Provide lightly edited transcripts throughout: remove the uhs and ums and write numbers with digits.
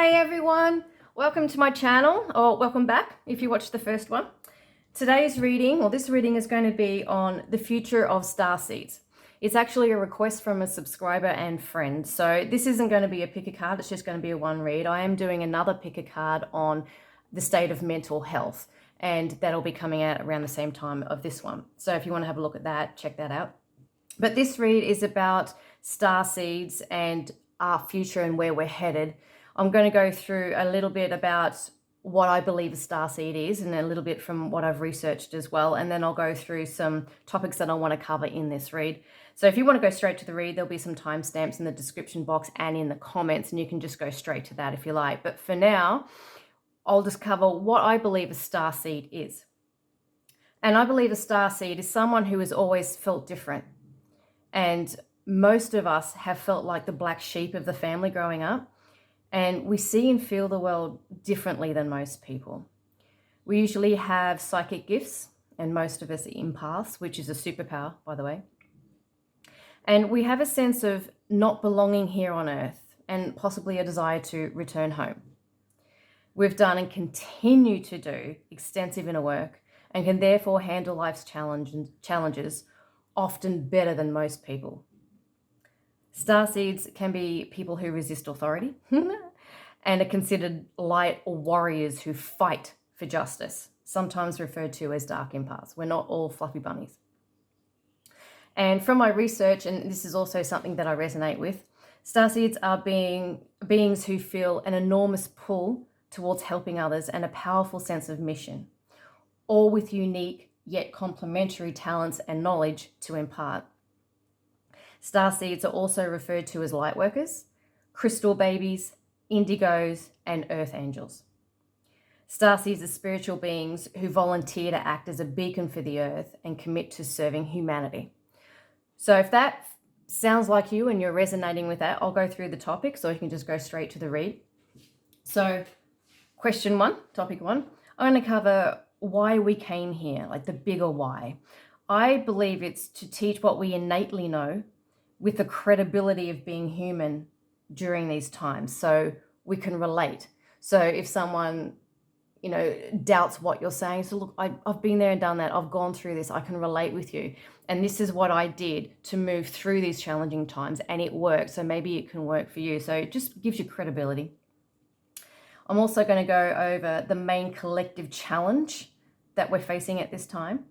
Hey everyone, welcome to my channel, or welcome back if you watched the first one. Today's reading, or this reading, is going to be on the future of star seeds. It's actually a request from a subscriber and friend, so this isn't going to be a pick a card, it's just going to be a one read. I am doing another pick a card on the state of mental health, and that'll be coming out around the same time of this one. So if you want to have a look at that, check that out. But this read is about star seeds and our future and where we're headed. I'm going to go through a little bit about what I believe a star seed is and a little bit from what I've researched as well. And then I'll go through some topics that I want to cover in this read. So if you want to go straight to the read, there'll be some timestamps in the description box and in the comments, and you can just go straight to that if you like. But for now, I'll just cover what I believe a star seed is. And I believe a star seed is someone who has always felt different. And most of us have felt like the black sheep of the family growing up. And we see and feel the world differently than most people. We usually have psychic gifts, and most of us are empaths, which is a superpower, by the way. And we have a sense of not belonging here on earth and possibly a desire to return home. We've done and continue to do extensive inner work and can therefore handle life's challenges often better than most people. Starseeds can be people who resist authority and are considered light or warriors who fight for justice, sometimes referred to as dark empaths. We're not all fluffy bunnies. And from my research, and this is also something that I resonate with, starseeds are beings who feel an enormous pull towards helping others and a powerful sense of mission, all with unique yet complementary talents and knowledge to impart. Starseeds are also referred to as light workers, crystal babies, indigos, and earth angels. Starseeds are spiritual beings who volunteer to act as a beacon for the earth and commit to serving humanity. So if that sounds like you and you're resonating with that, I'll go through the topics, or you can just go straight to the read. So question one, topic one, I'm going to cover why we came here, like the bigger why. I believe it's to teach what we innately know with the credibility of being human during these times, so we can relate. So if someone, doubts what you're saying, so look, I've been there and done that, I've gone through this, I can relate with you. And this is what I did to move through these challenging times, and it worked, so maybe it can work for you. So it just gives you credibility. I'm also going to go over the main collective challenge that we're facing at this time,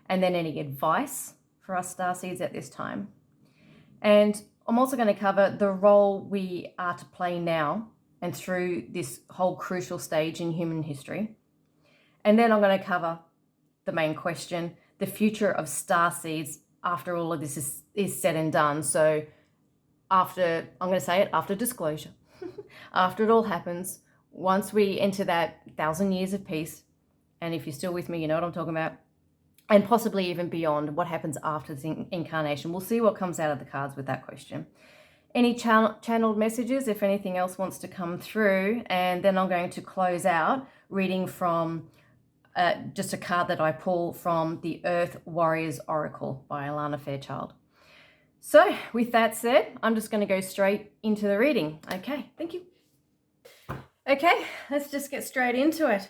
and then any advice for us starseeds at this time. And I'm also going to cover the role we are to play now and through this whole crucial stage in human history. And then I'm going to cover the main question, the future of starseeds after all of this is said and done. So after disclosure, after it all happens, once we enter that 1,000 years of peace, and if you're still with me, you know what I'm talking about, and possibly even beyond, what happens after the incarnation. We'll see what comes out of the cards with that question. Any channeled messages, if anything else wants to come through, and then I'm going to close out reading from just a card that I pull from the Earth Warriors Oracle by 𝓤𝓞𝓤𝓘𝓕𝓤𝓛. So with that said, I'm just going to go straight into the reading. Okay, thank you. Okay, let's just get straight into it.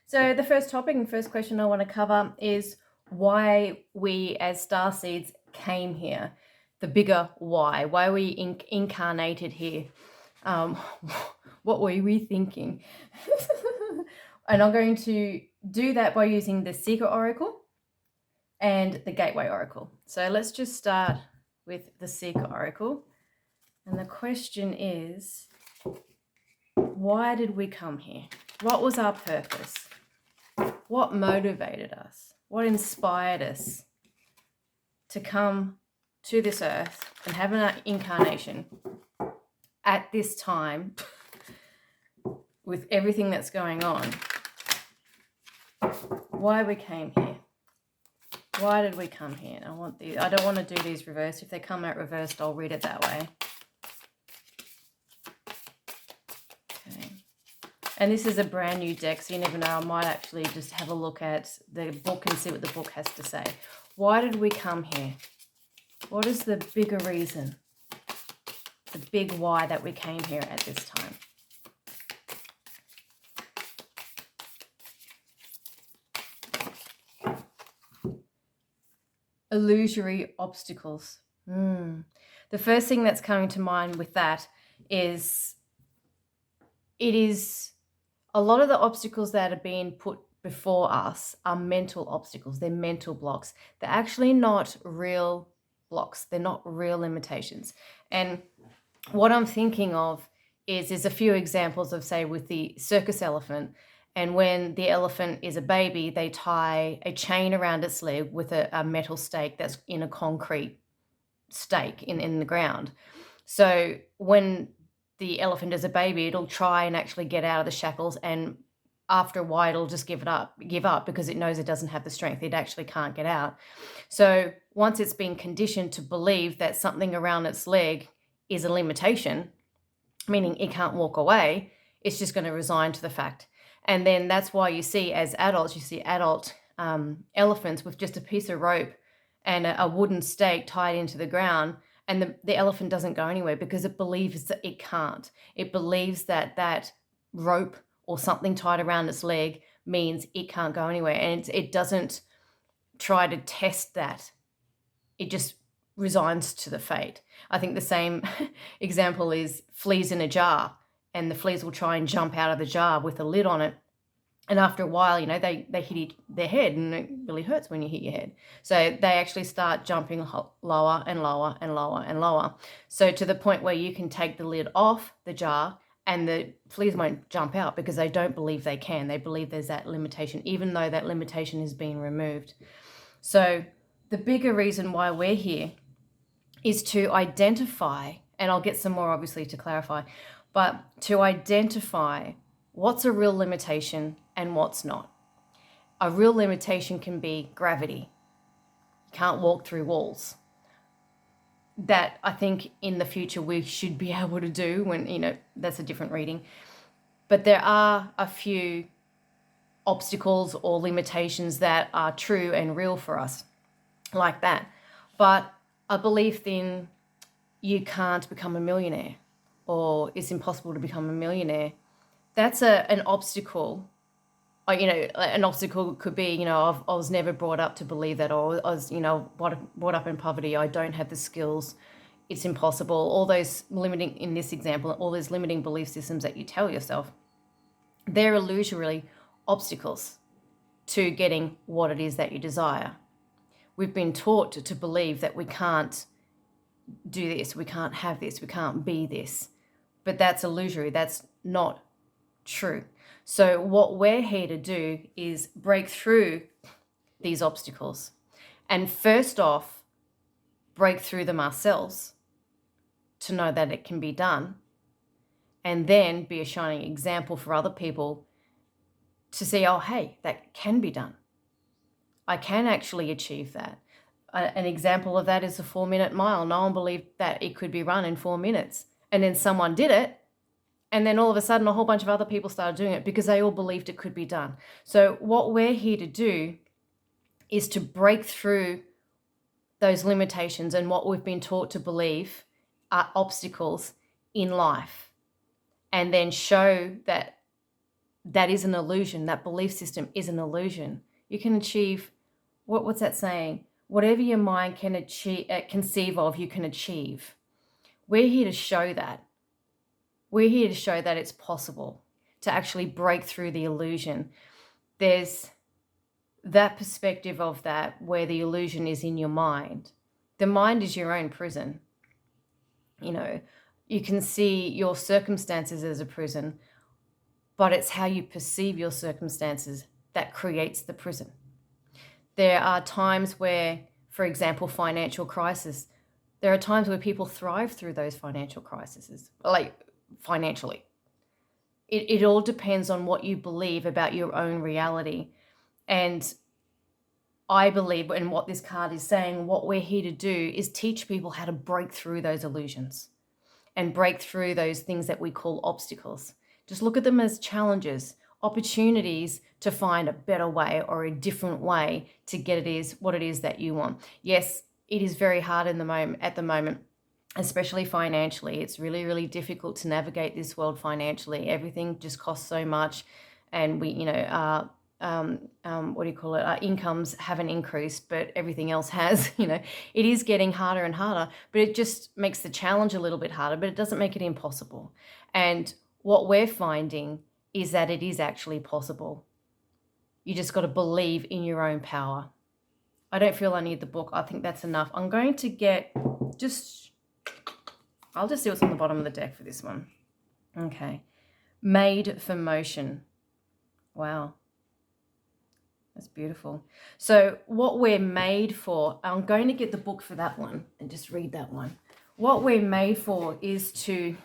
So the first topic and first question I want to cover is why we as starseeds came here, the bigger why we incarnated here. What were we thinking? And I'm going to do that by using the Secret Oracle and the Gateway Oracle. So let's just start with the Secret Oracle. And the question is, why did we come here? What was our purpose? What motivated us? What inspired us to come to this earth and have an incarnation at this time with everything that's going on? Why we came here? Why did we come here? I don't want to do these reversed. If they come out reversed, I'll read it that way. And this is a brand new deck, so you never know, I might actually just have a look at the book and see what the book has to say. Why did we come here? What is the bigger reason? The big why that we came here at this time? Illusory obstacles. The first thing that's coming to mind with that is it is a lot of the obstacles that are being put before us are mental obstacles. They're mental blocks. They're actually not real blocks. They're not real limitations. And what I'm thinking of is there's a few examples of, say, with the circus elephant. And when the elephant is a baby, they tie a chain around its leg with a metal stake that's in a concrete stake in the ground. So when the elephant is a baby, it'll try and actually get out of the shackles, and after a while it'll just give up because it knows it doesn't have the strength. It actually can't get out. So once it's been conditioned to believe that something around its leg is a limitation, meaning it can't walk away, it's just going to resign to the fact. And then that's why you see, as adults, you see adult elephants with just a piece of rope and a wooden stake tied into the ground, and the elephant doesn't go anywhere because it believes that it can't. It believes that that rope or something tied around its leg means it can't go anywhere, and it doesn't try to test that. It just resigns to the fate. I think the same example is fleas in a jar, and the fleas will try and jump out of the jar with a lid on it. And after a while, they hit their head, and it really hurts when you hit your head. So they actually start jumping lower and lower and lower and lower. So to the point where you can take the lid off the jar and the fleas won't jump out because they don't believe they can. They believe there's that limitation, even though that limitation is being removed. So the bigger reason why we're here is to identify, and I'll get some more obviously to clarify, but to identify what's a real limitation and what's not. A real limitation can be gravity. You can't walk through walls. That I think in the future we should be able to do when, that's a different reading. But there are a few obstacles or limitations that are true and real for us, like that. But a belief in you can't become a millionaire, or it's impossible to become a millionaire, that's an obstacle. An obstacle could be, I was never brought up to believe that, or I was, brought up in poverty, I don't have the skills, it's impossible. All those limiting, in this example, all those limiting belief systems that you tell yourself, they're illusory obstacles to getting what it is that you desire. We've been taught to believe that we can't do this, we can't have this, we can't be this. But that's illusory, that's not true. So what we're here to do is break through these obstacles. And first off, break through them ourselves to know that it can be done. And then be a shining example for other people to see, oh, hey, that can be done. I can actually achieve that. An example of that is the 4-minute mile. No one believed that it could be run in 4 minutes. And then someone did it. And then all of a sudden, a whole bunch of other people started doing it because they all believed it could be done. So what we're here to do is to break through those limitations and what we've been taught to believe are obstacles in life. And then show that that is an illusion. That belief system is an illusion. You can achieve, what's that saying? Whatever your mind can conceive of, you can achieve. We're here to show that. We're here to show that it's possible to actually break through the illusion. There's that perspective of that where the illusion is in your mind. The mind is your own prison. You can see your circumstances as a prison, but it's how you perceive your circumstances that creates the prison. There are times where, for example, financial crisis, there are times where people thrive through those financial crises, like financially. It all depends on what you believe about your own reality. And I believe, and what this card is saying, what we're here to do is teach people how to break through those illusions and break through those things that we call obstacles. Just look at them as challenges, opportunities to find a better way or a different way to get what it is that you want. Yes, it is very hard at the moment, especially financially. It's really, really difficult to navigate this world financially. Everything just costs so much, and we, what do you call it? Our incomes haven't increased, but everything else has. It is getting harder and harder, but it just makes the challenge a little bit harder, but it doesn't make it impossible. And what we're finding is that it is actually possible. You just got to believe in your own power. I don't feel I need the book. I think that's enough. I'm going to get I'll just see what's on the bottom of the deck for this one. Okay. Made for motion. Wow. That's beautiful. So what we're made for, I'm going to get the book for that one and just read that one. What we're made for is to,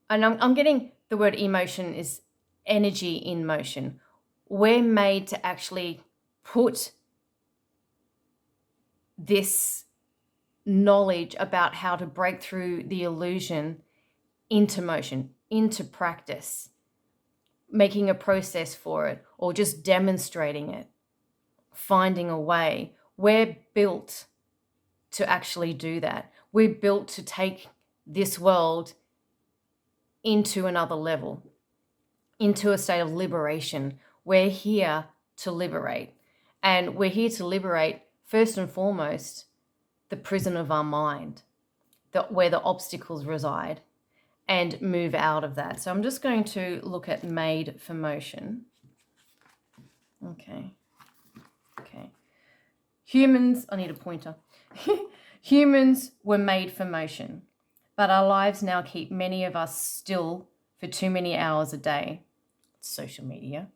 and I'm getting the word emotion is energy in motion. We're made to actually put this knowledge about how to break through the illusion into motion, into practice, making a process for it, or just demonstrating it, finding a way. We're built to actually do that. We're built to take this world into another level, into a state of liberation. We're here to liberate. And we're here to liberate, first and foremost, the prison of our mind, where the obstacles reside, and move out of that. So I'm just going to look at made for motion. Okay. Humans, I need a pointer. Humans were made for motion, but our lives now keep many of us still for too many hours a day. Social media.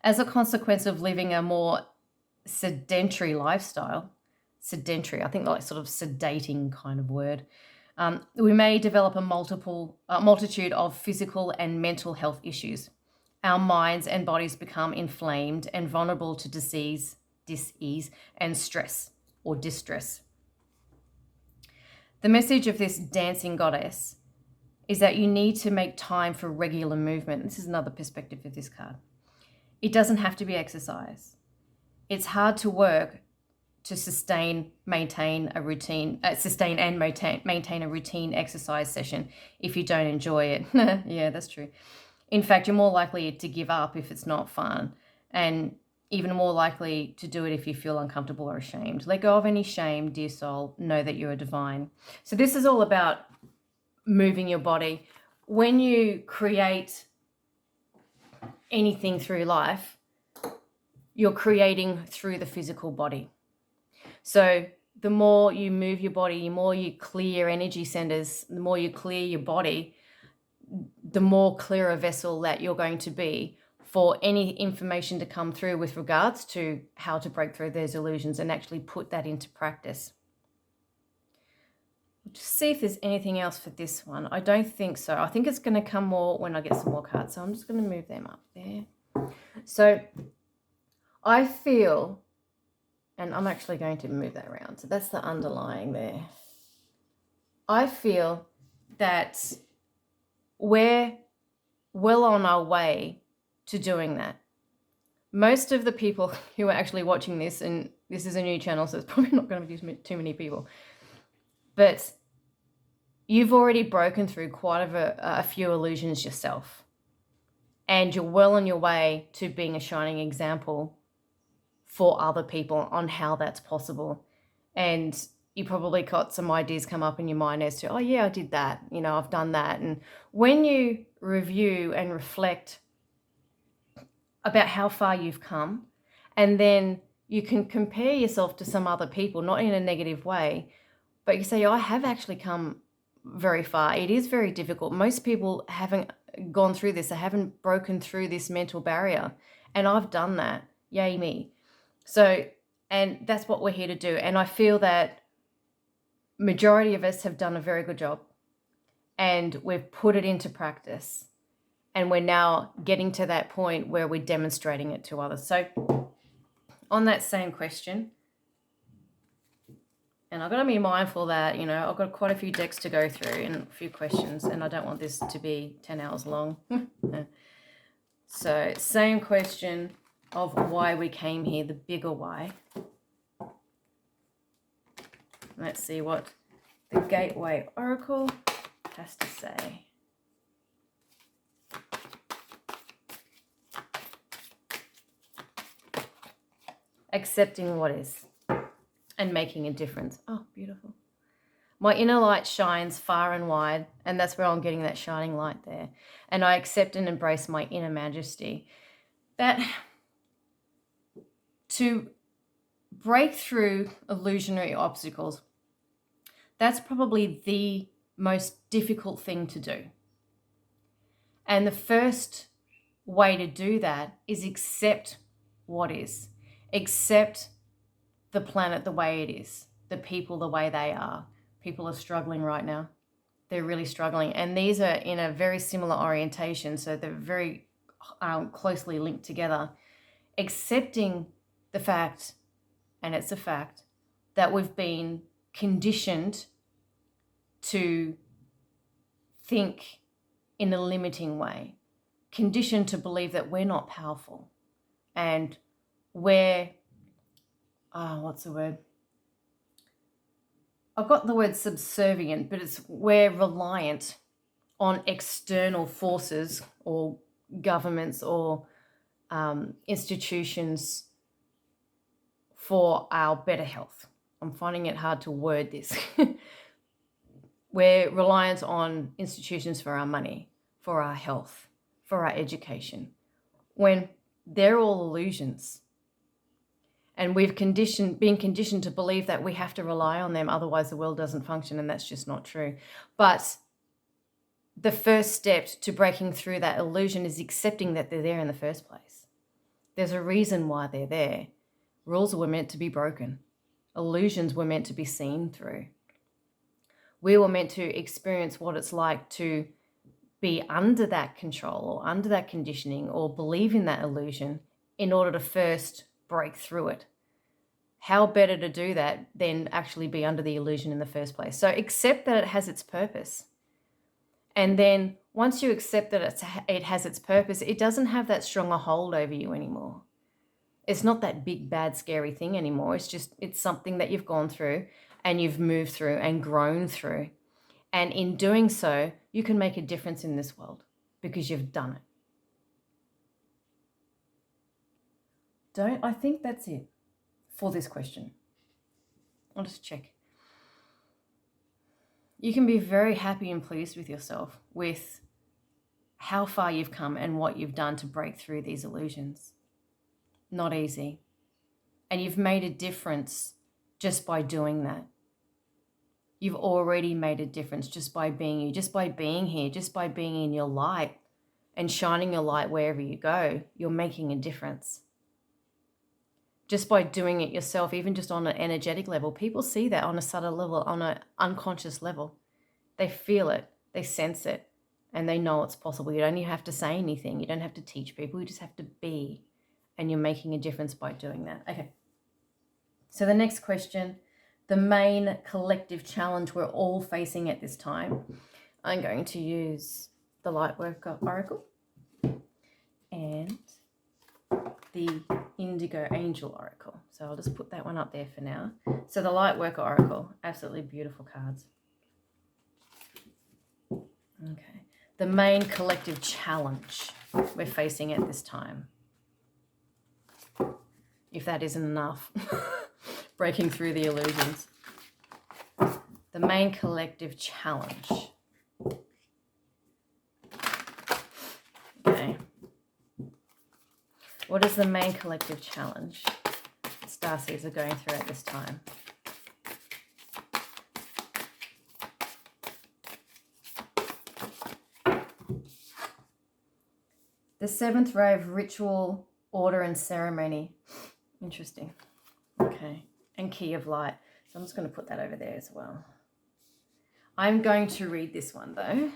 As a consequence of living a more sedentary lifestyle, sedentary, I think like sort of sedating kind of word, we may develop a multitude of physical and mental health issues. Our minds and bodies become inflamed and vulnerable to disease, dis-ease, and stress or distress. The message of this dancing goddess is that you need to make time for regular movement. This is another perspective of this card. It doesn't have to be exercise. It's hard to work to sustain and maintain a routine exercise session if you don't enjoy it. Yeah, that's true. In fact, you're more likely to give up if it's not fun, and even more likely to do it if you feel uncomfortable or ashamed. Let go of any shame, dear soul. Know that you are divine. So this is all about moving your body. When you create anything through life, you're creating through the physical body. So the more you move your body, the more you clear energy centers, the more you clear your body, the more clear a vessel that you're going to be for any information to come through with regards to how to break through those illusions and actually put that into practice. Just see if there's anything else for this one. I don't think so. I think it's going to come more when I get some more cards. So I'm just going to move them up there. So I feel, and I'm actually going to move that around. So that's the underlying there. I feel that we're well on our way to doing that. Most of the people who are actually watching this, and this is a new channel, so it's probably not going to be too many people, but you've already broken through quite a few illusions yourself. And you're well on your way to being a shining example for other people on how that's possible. And you probably got some ideas come up in your mind as to, oh yeah, I did that. I've done that. And when you review and reflect about how far you've come, and then you can compare yourself to some other people, not in a negative way, but you say, I have actually come very far. It is very difficult. Most people haven't gone through this. They haven't broken through this mental barrier. And I've done that. Yay me. So, and that's what we're here to do. And I feel that majority of us have done a very good job. And we've put it into practice. And we're now getting to that point where we're demonstrating it to others. So on that same question, and I've got to be mindful that, I've got quite a few decks to go through and a few questions, and I don't want this to be 10 hours long. So same question of why we came here, the bigger why. Let's see what the Gateway Oracle has to say. accepting what is and making a difference. Oh, beautiful. My inner light shines far and wide, and that's where I'm getting that shining light there. And I accept and embrace my inner majesty. That to break through illusionary obstacles, that's probably the most difficult thing to do. And the first way to do that is accept what is. Accept the planet the way it is, the people the way they are. People are struggling right now. They're really struggling. And these are in a very similar orientation, so they're very closely linked together. Accepting the fact, and it's a fact, that we've been conditioned to think in a limiting way, conditioned to believe that we're not powerful and we're, what's the word? I've got the word subservient, but we're reliant on external forces or governments or institutions for our better health. I'm finding it hard to word this. We're reliant on institutions for our money, for our health, for our education, when they're all illusions. And we've been conditioned to believe that we have to rely on them, otherwise the world doesn't function, and that's just not true. But the first step to breaking through that illusion is accepting that they're there in the first place. There's a reason why they're there. Rules were meant to be broken. Illusions were meant to be seen through. We were meant to experience what it's like to be under that control or under that conditioning or believe in that illusion in order to first break through it. How better to do that than actually be under the illusion in the first place? So accept that it has its purpose. And then once you accept that it has its purpose, it doesn't have that strong a hold over you anymore. It's not that big, bad, scary thing anymore. It's something that you've gone through and you've moved through and grown through. And in doing so, you can make a difference in this world because you've done it. I think that's it for this question. I'll just check. You can be very happy and pleased with yourself with how far you've come and what you've done to break through these illusions. Not easy. And you've made a difference just by doing that. You've already made a difference just by being you, just by being here, just by being in your light and shining your light wherever you go. You're making a difference. Just by doing it yourself, even just on an energetic level, people see that on a subtle level, on an unconscious level. They feel it, they sense it, and they know it's possible. You don't even have to say anything. You don't have to teach people. You just have to be, and you're making a difference by doing that. Okay. So the next question, the main collective challenge we're all facing at this time. I'm going to use the Lightworker Oracle and the Indigo Angel Oracle. So I'll just put that one up there for now. So the Lightworker Oracle, absolutely beautiful cards. Okay. The main collective challenge we're facing at this time. If that isn't enough, breaking through the illusions. The main collective challenge. Okay. What is the main collective challenge starseeds are going through at this time? The seventh ray of ritual, order, and ceremony. Interesting. Okay. And key of light. So I'm just going to put that over there as well. I'm going to read this one though.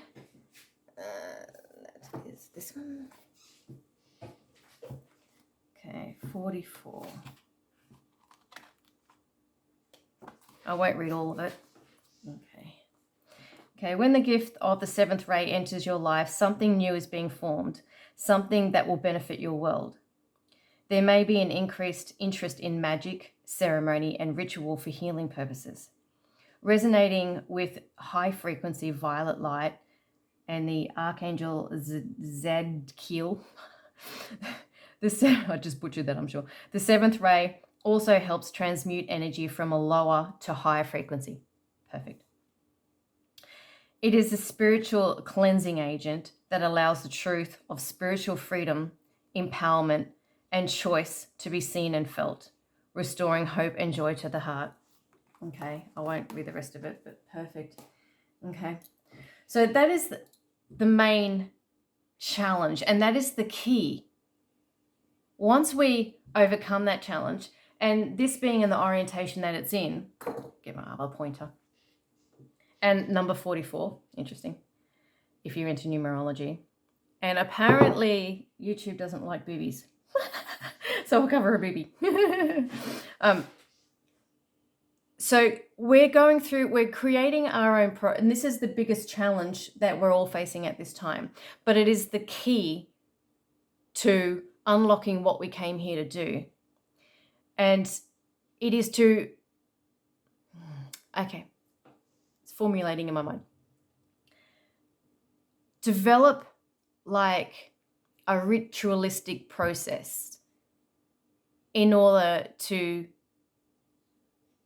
That is this one. Okay, 44. I won't read all of it. Okay. Okay, when the gift of the seventh ray enters your life, something new is being formed, something that will benefit your world. There may be an increased interest in magic, ceremony, and ritual for healing purposes. Resonating with high-frequency violet light and the Archangel 𝓦𝓔𝓛𝓒𝓞𝓜�, I just butchered that, I'm sure. The seventh ray Also helps transmute energy from a lower to higher frequency. Perfect. It is a spiritual cleansing agent that allows the truth of spiritual freedom, empowerment, and choice to be seen and felt, restoring hope and joy to the heart. Okay, I won't read the rest of it, but perfect. Okay, so that is the main challenge, and that is the key. Once we overcome that challenge, and this being in the orientation that it's in, get my other pointer, and number 44, interesting, if you're into numerology. And apparently YouTube doesn't like boobies. So I'll cover a booby. So we're creating our own and this is the biggest challenge that we're all facing at this time. But it is the key to unlocking what we came here to do. And it is to, okay, it's formulating in my mind. Develop like a ritualistic process in order to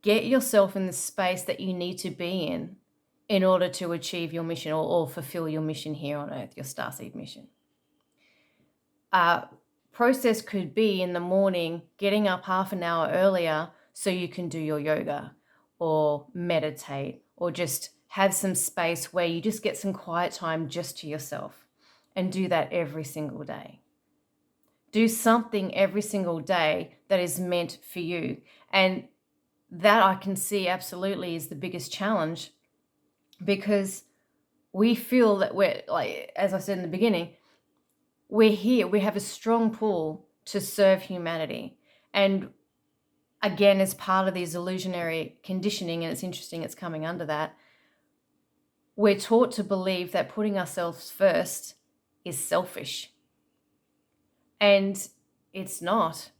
get yourself in the space that you need to be in order to achieve your mission or fulfill your mission here on Earth, your starseed mission. Process could be in the morning, getting up half an hour earlier so you can do your yoga or meditate or just have some space where you just get some quiet time just to yourself, and do that every single day. Do something every single day that is meant for you. And that I can see absolutely is the biggest challenge, because we feel that we're, like, as I said in the beginning, we're here, we have a strong pull to serve humanity. And again, as part of these illusionary conditioning, and it's interesting it's coming under that, we're taught to believe that putting ourselves first is selfish. And it's not.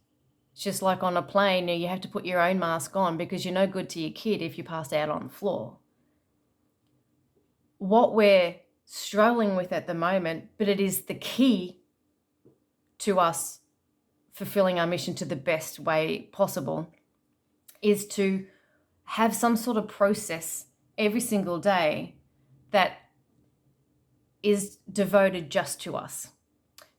It's just like on a plane, you have to put your own mask on because you're no good to your kid if you pass out on the floor. What we're struggling with at the moment, but it is the key to us fulfilling our mission to the best way possible, is to have some sort of process every single day that is devoted just to us,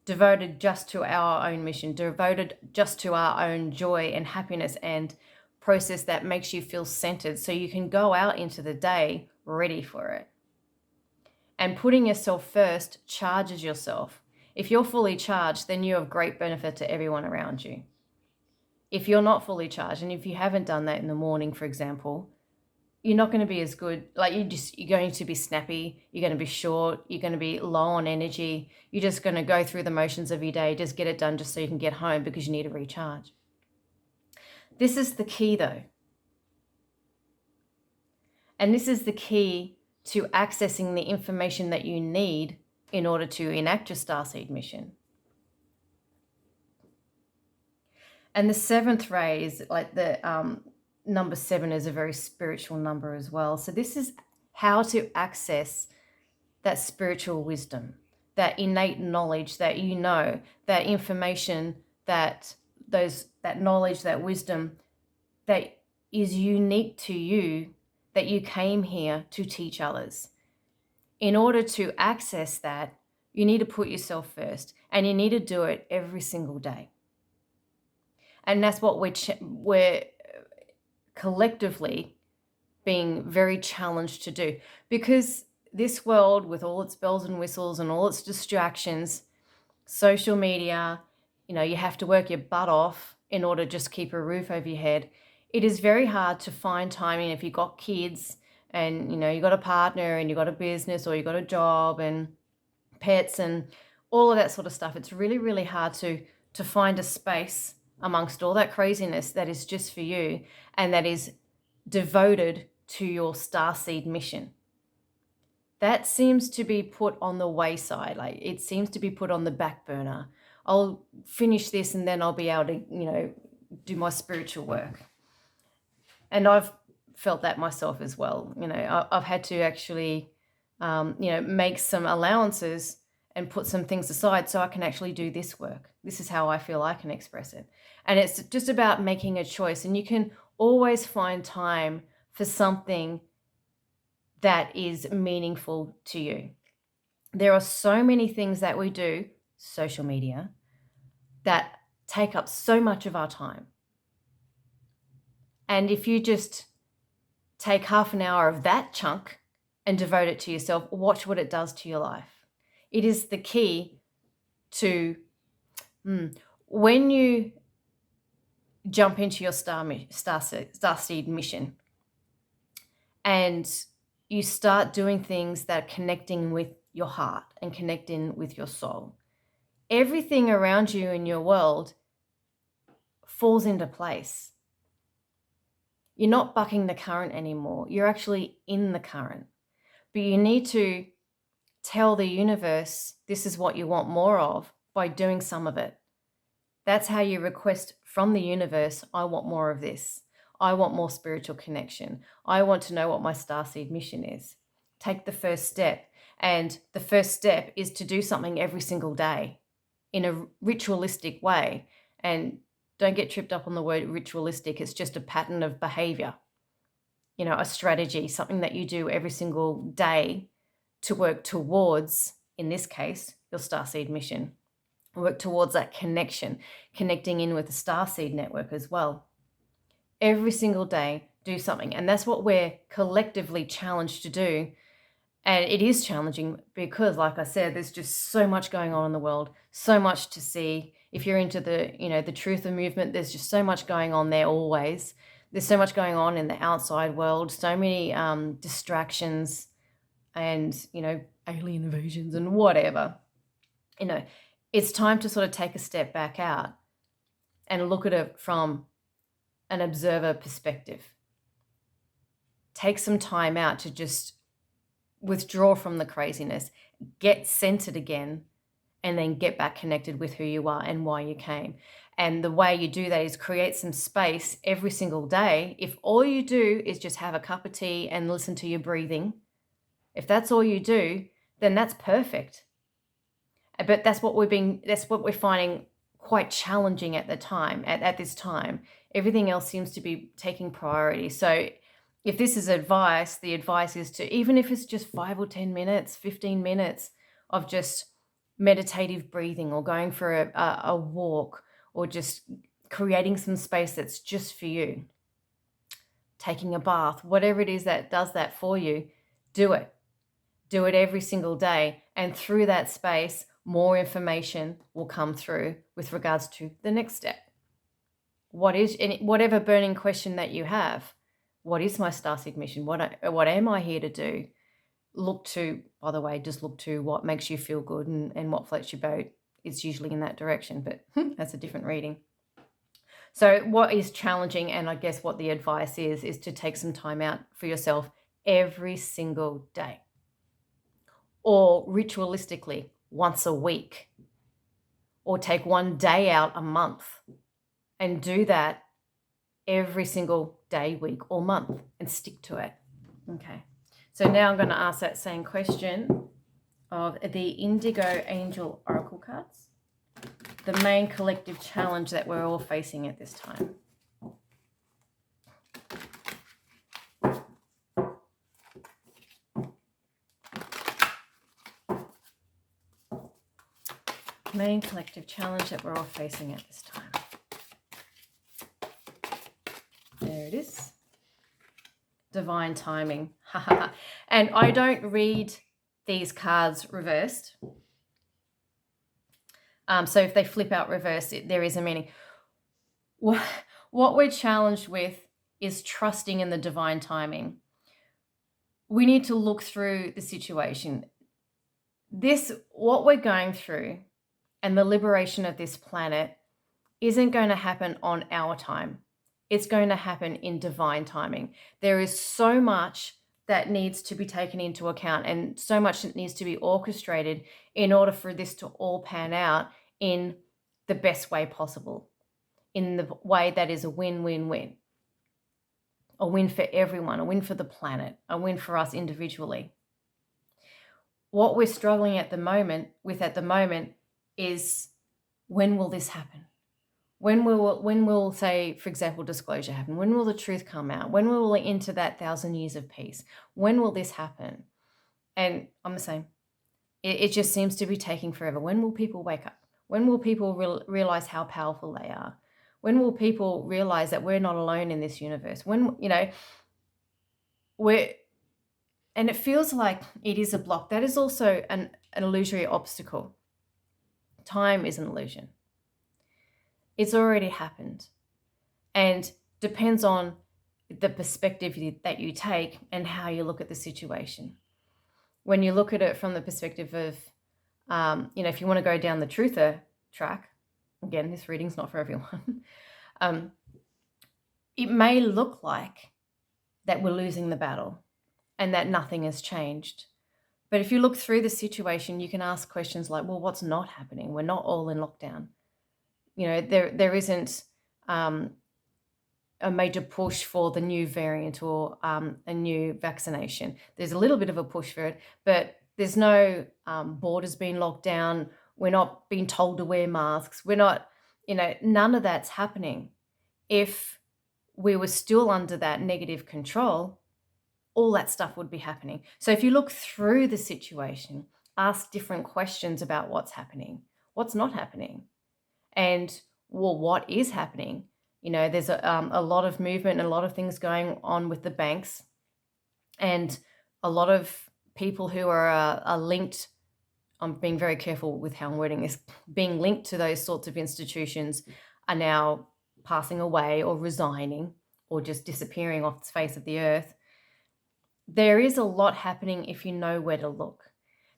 devoted just to our own mission, devoted just to our own joy and happiness, and process that makes you feel centered so you can go out into the day ready for it. And putting yourself first charges yourself. If you're fully charged, then you have great benefit to everyone around you. If you're not fully charged, and if you haven't done that in the morning, for example, you're not going to be as good. Like, you're going to be snappy, you're going to be short, you're going to be low on energy. You're just going to go through the motions of your day, just get it done just so you can get home because you need to recharge. This is the key though. And this is the key to accessing the information that you need in order to enact your starseed mission. And the seventh ray is like the number 7 is a very spiritual number as well. So this is how to access that spiritual wisdom, that innate knowledge that you know, that information, that knowledge, that wisdom that is unique to you, that you came here to teach others. In order to access that, you need to put yourself first, and you need to do it every single day. And that's what we're collectively being very challenged to do, because this world, with all its bells and whistles and all its distractions, social media, you have to work your butt off in order to just keep a roof over your head. It is very hard to find time. And if you've got kids and you've got a partner and you've got a business or you've got a job and pets and all of that sort of stuff, it's really, really hard to find a space amongst all that craziness that is just for you and that is devoted to your starseed mission. That seems to be put on the wayside. Like, it seems to be put on the back burner. I'll finish this and then I'll be able to, do my spiritual work. And I've felt that myself as well. I've had to actually, make some allowances and put some things aside so I can actually do this work. This is how I feel I can express it. And it's just about making a choice. And you can always find time for something that is meaningful to you. There are so many things that we do, social media, that take up so much of our time. And if you just take half an hour of that chunk and devote it to yourself, watch what it does to your life. It is the key to when you jump into your starseed mission and you start doing things that are connecting with your heart and connecting with your soul, everything around you in your world falls into place. You're not bucking the current anymore. You're actually in the current. But you need to tell the universe this is what you want more of by doing some of it. That's how you request from the universe, I want more of this. I want more spiritual connection. I want to know what my starseed mission is. Take the first step. And the first step is to do something every single day in a ritualistic way. And don't get tripped up on the word ritualistic. It's just a pattern of behavior, a strategy, something that you do every single day to work towards, in this case, your starseed mission. Work towards that connection, connecting in with the starseed network as well. Every single day, do something. And that's what we're collectively challenged to do. And it is challenging because, like I said, there's just so much going on in the world, so much to see. If you're into the truther movement, there's just so much going on there always. There's so much going on in the outside world, so many distractions and, alien invasions and whatever. It's time to sort of take a step back out and look at it from an observer perspective. Take some time out to just withdraw from the craziness, get centered again, and then get back connected with who you are and why you came. And the way you do that is create some space every single day. If all you do is just have a cup of tea and listen to your breathing, if that's all you do, then that's perfect. But that's what we're finding quite challenging at this time. Everything else seems to be taking priority. So if this is advice, the advice is to, even if it's just 5 or 10 minutes, 15 minutes of just meditative breathing or going for a walk or just creating some space that's just for you, taking a bath, whatever it is that does that for you, do it. Do it every single day. And through that space, more information will come through with regards to the next step. Whatever burning question that you have, what is my starseed mission? What am I here to do? Look to what makes you feel good and what floats your boat. It's usually in that direction, but that's a different reading. So what is challenging, and I guess what the advice is to take some time out for yourself every single day, or ritualistically once a week, or take one day out a month and do that every single day, week, or month and stick to it. Okay. So now I'm going to ask that same question of the Indigo Angel Oracle cards, the main collective challenge that we're all facing at this time. Main collective challenge that we're all facing at this time. There it is. Divine timing. And I don't read these cards reversed. So if they flip out reversed, there is a meaning. What we're challenged with is trusting in the divine timing. We need to look through the situation. What we're going through and the liberation of this planet isn't going to happen on our time. It's going to happen in divine timing. There is so much that needs to be taken into account and so much that needs to be orchestrated in order for this to all pan out in the best way possible, in the way that is a win-win-win. A win for everyone, a win for the planet, a win for us individually. what we're struggling at the moment is, when will this happen? When will, say, for example, disclosure happen? When will the truth come out? When will we enter that 1,000 years of peace? When will this happen? And I'm the same. It just seems to be taking forever. When will people wake up? When will people realize how powerful they are? When will people realize that we're not alone in this universe? When, and it feels like it is a block. That is also an illusory obstacle. Time is an illusion. It's already happened, and depends on the perspective that you take and how you look at the situation. When you look at it from the perspective of, if you want to go down the truther track, again, this reading's not for everyone, it may look like that we're losing the battle and that nothing has changed. But if you look through the situation, you can ask questions like, well, what's not happening? We're not all in lockdown. There isn't a major push for the new variant or a new vaccination. There's a little bit of a push for it, but there's no borders being locked down. We're not being told to wear masks. We're not, none of that's happening. If we were still under that negative control, all that stuff would be happening. So if you look through the situation, ask different questions about what's happening, what's not happening, and, well, what is happening? There's a lot of movement and a lot of things going on with the banks, and a lot of people who are linked, I'm being very careful with how I'm wording this, being linked to those sorts of institutions are now passing away or resigning or just disappearing off the face of the earth. There is a lot happening if you know where to look.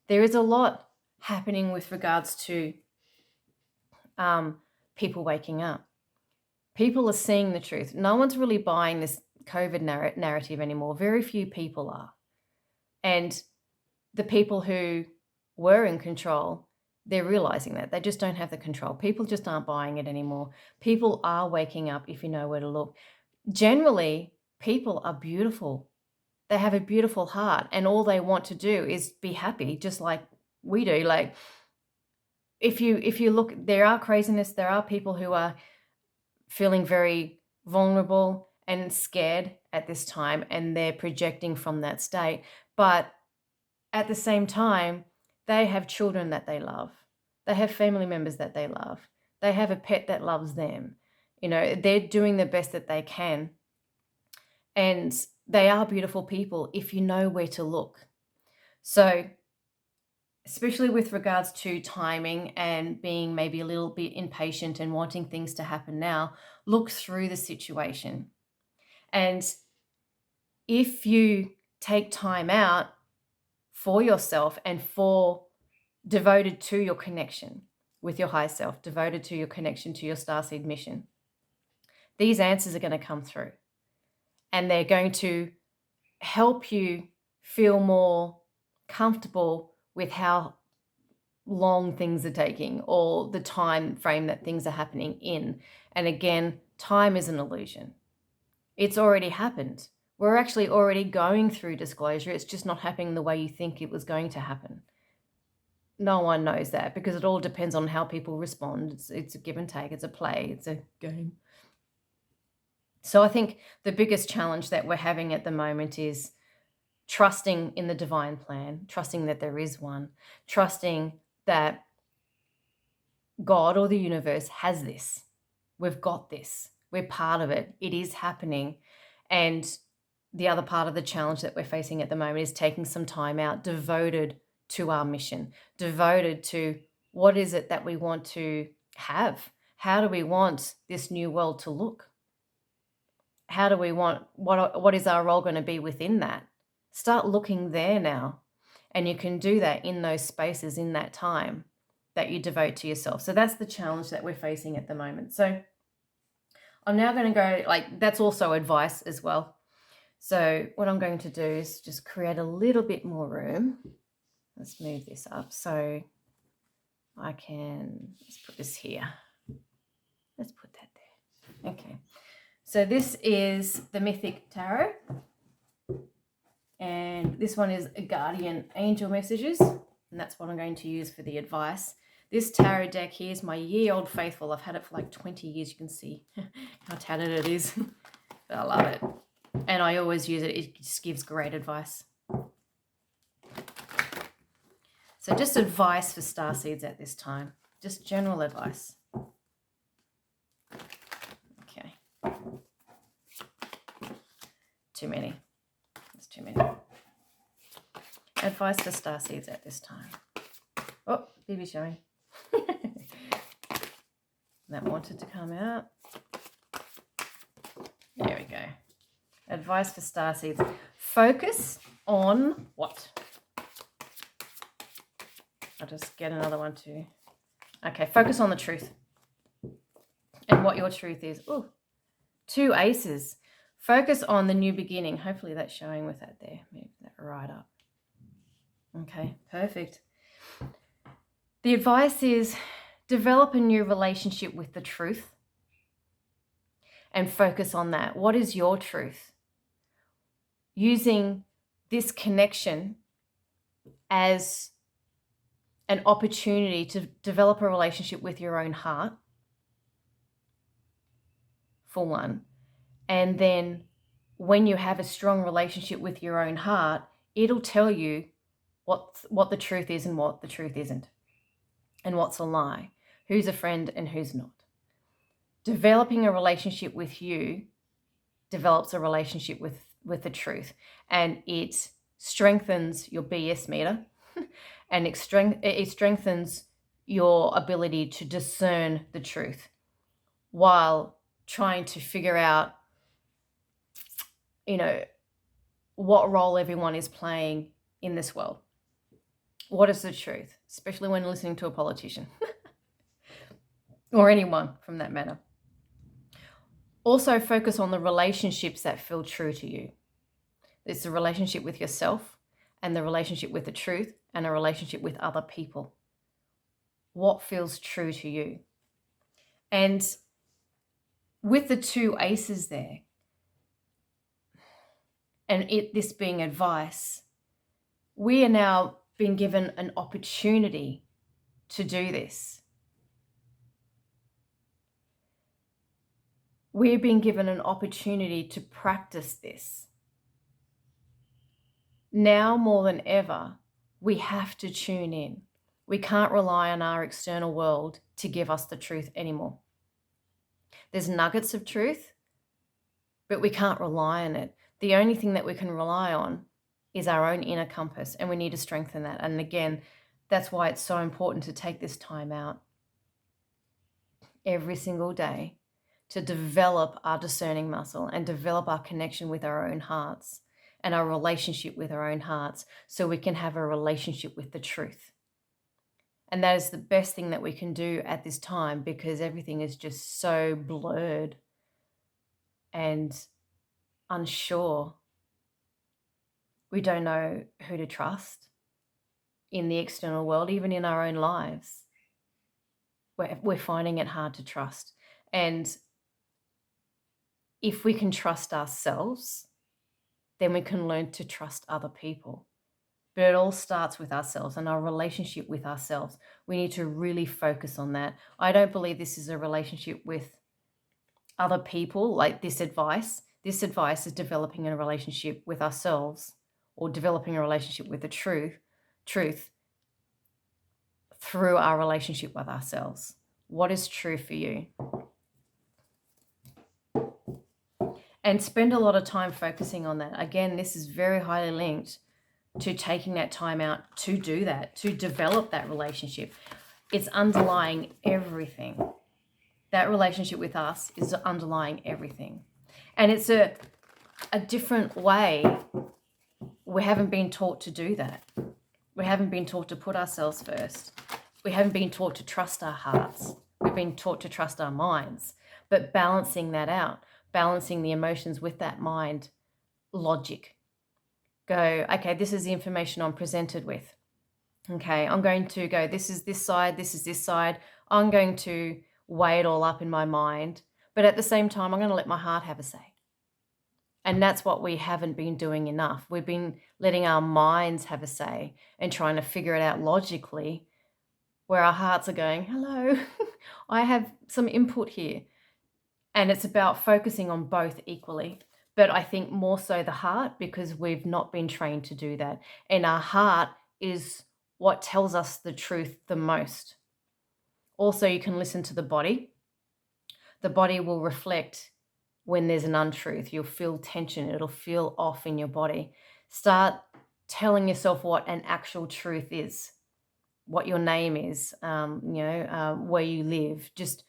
There is a lot happening with regards to people waking up. People are seeing the truth. No one's really buying this COVID narrative anymore. Very few people are. And the people who were in control, they're realizing that. They just don't have the control. People just aren't buying it anymore. People are waking up if you know where to look. Generally, people are beautiful. They have a beautiful heart, and all they want to do is be happy, just like we do. Like, if you look, there are craziness, there are people who are feeling very vulnerable and scared at this time, and they're projecting from that state. But at the same time, they have children that they love. They have family members that they love. They have a pet that loves them. They're doing the best that they can. And they are beautiful people if you know where to look. So, especially with regards to timing and being maybe a little bit impatient and wanting things to happen now, look through the situation. And if you take time out for yourself and devoted to your connection with your higher self, devoted to your connection to your starseed mission, these answers are going to come through. And they're going to help you feel more comfortable with how long things are taking or the time frame that things are happening in. And again, time is an illusion. It's already happened. We're actually already going through disclosure. It's just not happening the way you think it was going to happen. No one knows that, because it all depends on how people respond. It's a give and take. It's a play. It's a game. So I think the biggest challenge that we're having at the moment is trusting in the divine plan, trusting that there is one, trusting that God or the universe has this. We've got this. We're part of it. It is happening. And the other part of the challenge that we're facing at the moment is taking some time out devoted to our mission, devoted to what is it that we want to have? How do we want this new world to look? How do we want, what is our role going to be within that? Start looking there now. And you can do that in those spaces, in that time that you devote to yourself. So that's the challenge that we're facing at the moment. So I'm now going to go, that's also advice as well. So what I'm going to do is just create a little bit more room. Let's move this up so let's put this here. Let's put that there. Okay. So this is the Mythic Tarot. And this one is a guardian angel messages, and that's what I'm going to use for the advice. This tarot deck here is my year-old faithful. I've had it for like 20 years. You can see how tattered it is. But I love it. And I always use it. It just gives great advice. So just advice for starseeds at this time. Just general advice. Okay. Too many. That's too many. Advice for starseeds at this time. Oh, baby showing. That wanted to come out. There we go. Advice for starseeds. Focus on what? I'll just get another one too. Okay, focus on the truth. And what your truth is. Ooh, 2 aces. Focus on the new beginning. Hopefully that's showing with that there. Move that right up. Okay, perfect. The advice is develop a new relationship with the truth and focus on that. What is your truth? Using this connection as an opportunity to develop a relationship with your own heart, for one. And then when you have a strong relationship with your own heart, it'll tell you what the truth is and what the truth isn't, and what's a lie, who's a friend and who's not. Developing a relationship with you develops a relationship with the truth, and it strengthens your BS meter and it strengthens your ability to discern the truth while trying to figure out, what role everyone is playing in this world. What is the truth? Especially when listening to a politician or anyone from that matter. Also focus on the relationships that feel true to you. It's the relationship with yourself and the relationship with the truth and a relationship with other people. What feels true to you? And with the 2 aces there, and this being advice, we are now being given an opportunity to do this. We're being given an opportunity to practice this. Now more than ever, we have to tune in. We can't rely on our external world to give us the truth anymore. There's nuggets of truth, but we can't rely on it. The only thing that we can rely on is our own inner compass, and we need to strengthen that. And again, that's why it's so important to take this time out every single day to develop our discerning muscle and develop our connection with our own hearts and our relationship with our own hearts, so we can have a relationship with the truth. And that is the best thing that we can do at this time, because everything is just so blurred and unsure. We don't know who to trust in the external world, even in our own lives. We're finding it hard to trust. And if we can trust ourselves, then we can learn to trust other people. But it all starts with ourselves and our relationship with ourselves. We need to really focus on that. I don't believe this is a relationship with other people, like this advice. This advice is developing a relationship with ourselves, or developing a relationship with the truth through our relationship with ourselves. What is true for you? And spend a lot of time focusing on that. Again, this is very highly linked to taking that time out to do that, to develop that relationship. It's underlying everything. That relationship with us is underlying everything. And it's a different way. We haven't been taught to do that. We haven't been taught to put ourselves first. We haven't been taught to trust our hearts. We've been taught to trust our minds. But balancing that out, balancing the emotions with that mind logic. Go, okay, this is the information I'm presented with. Okay, I'm going to go, this is this side, this is this side. I'm going to weigh it all up in my mind. But at the same time, I'm going to let my heart have a say. And that's what we haven't been doing enough. We've been letting our minds have a say and trying to figure it out logically, where our hearts are going, hello, I have some input here. And it's about focusing on both equally. But I think more so the heart, because we've not been trained to do that. And our heart is what tells us the truth the most. Also, you can listen to the body. The body will reflect when there's an untruth. You'll feel tension. It'll feel off in your body. Start telling yourself what an actual truth is, what your name is, where you live, just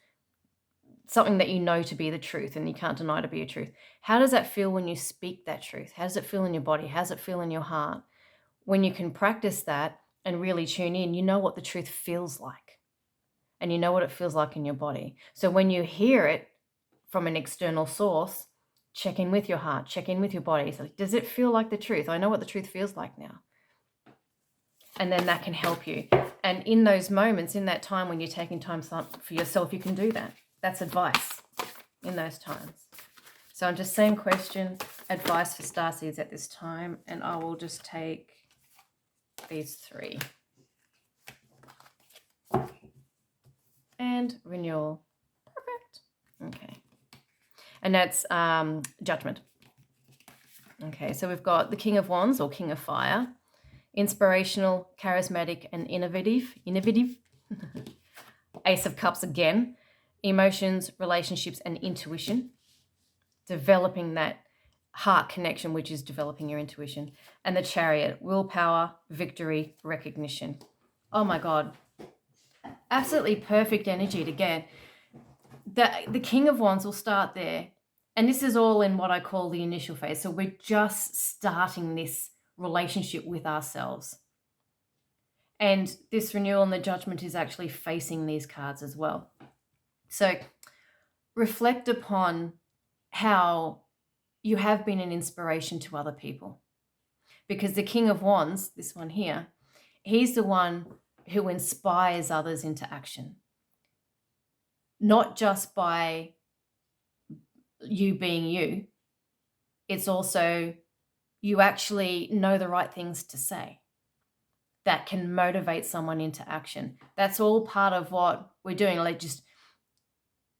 something that you know to be the truth and you can't deny to be a truth. How does that feel when you speak that truth? How does it feel in your body? How does it feel in your heart? When you can practice that and really tune in, you know what the truth feels like. And you know what it feels like in your body. So when you hear it from an external source, check in with your heart, check in with your body. So does it feel like the truth? I know what the truth feels like now. And then that can help you. And in those moments, in that time when you're taking time for yourself, you can do that. That's advice in those times. So I'm just saying question, advice for starseeds at this time. And I will just take these 3. And renewal. Perfect. Okay. And that's judgment. Okay, so we've got the King of Wands or King of Fire. Inspirational, charismatic, and innovative. Ace of Cups again. Emotions, relationships, and intuition. Developing that heart connection, which is developing your intuition. And the Chariot, willpower, victory, recognition. Oh my God. Absolutely perfect energy to get. The King of Wands will start there. And this is all in what I call the initial phase. So we're just starting this relationship with ourselves. And this renewal and the judgment is actually facing these cards as well. So reflect upon how you have been an inspiration to other people. Because the King of Wands, this one here, he's the one who inspires others into action. Not just by you being you, it's also you actually know the right things to say that can motivate someone into action. That's all part of what we're doing. Like, just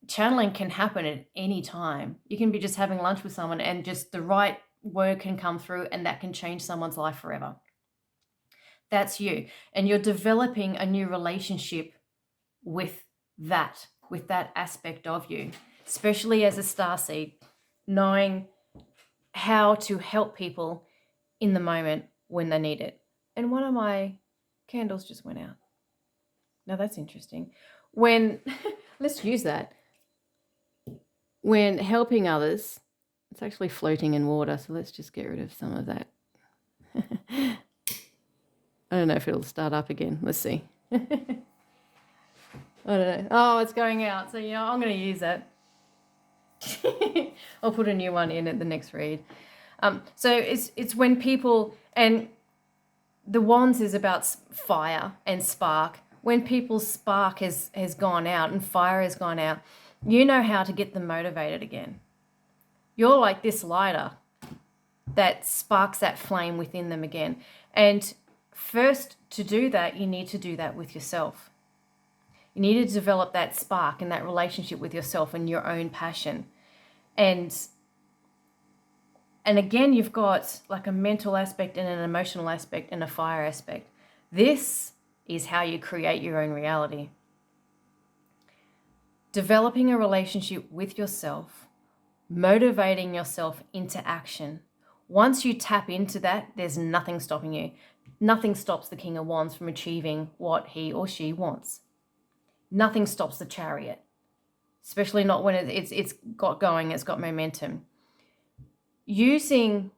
channeling can happen at any time. You can be just having lunch with someone and just the right word can come through and that can change someone's life forever. That's you. And you're developing a new relationship with that aspect of you, especially as a starseed, knowing how to help people in the moment when they need it. And one of my candles just went out. Now that's interesting. Let's use that. When helping others, it's actually floating in water, so let's just get rid of some of that. I don't know if it'll start up again. Let's see. I don't know. Oh, it's going out. So, I'm going to use that. I'll put a new one in at the next read. So it's when people, and the wands is about fire and spark. When people's spark has gone out and fire has gone out, you know how to get them motivated again. You're like this lighter that sparks that flame within them again. And first, to do that, you need to do that with yourself. You need to develop that spark and that relationship with yourself and your own passion. And again, you've got like a mental aspect and an emotional aspect and a fire aspect. This is how you create your own reality. Developing a relationship with yourself, motivating yourself into action. Once you tap into that, there's nothing stopping you. Nothing stops the King of Wands from achieving what he or she wants. Nothing stops the Chariot, especially not when it's got going, it's got momentum. Using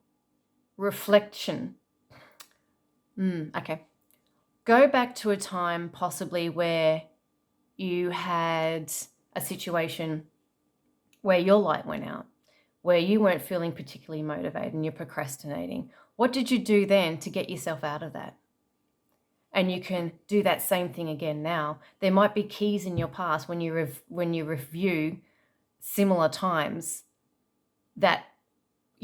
reflection. Okay. Go back to a time possibly where you had a situation where your light went out, where you weren't feeling particularly motivated and you're procrastinating. What did you do then to get yourself out of that? And you can do that same thing again now. There might be keys in your past when you review similar times that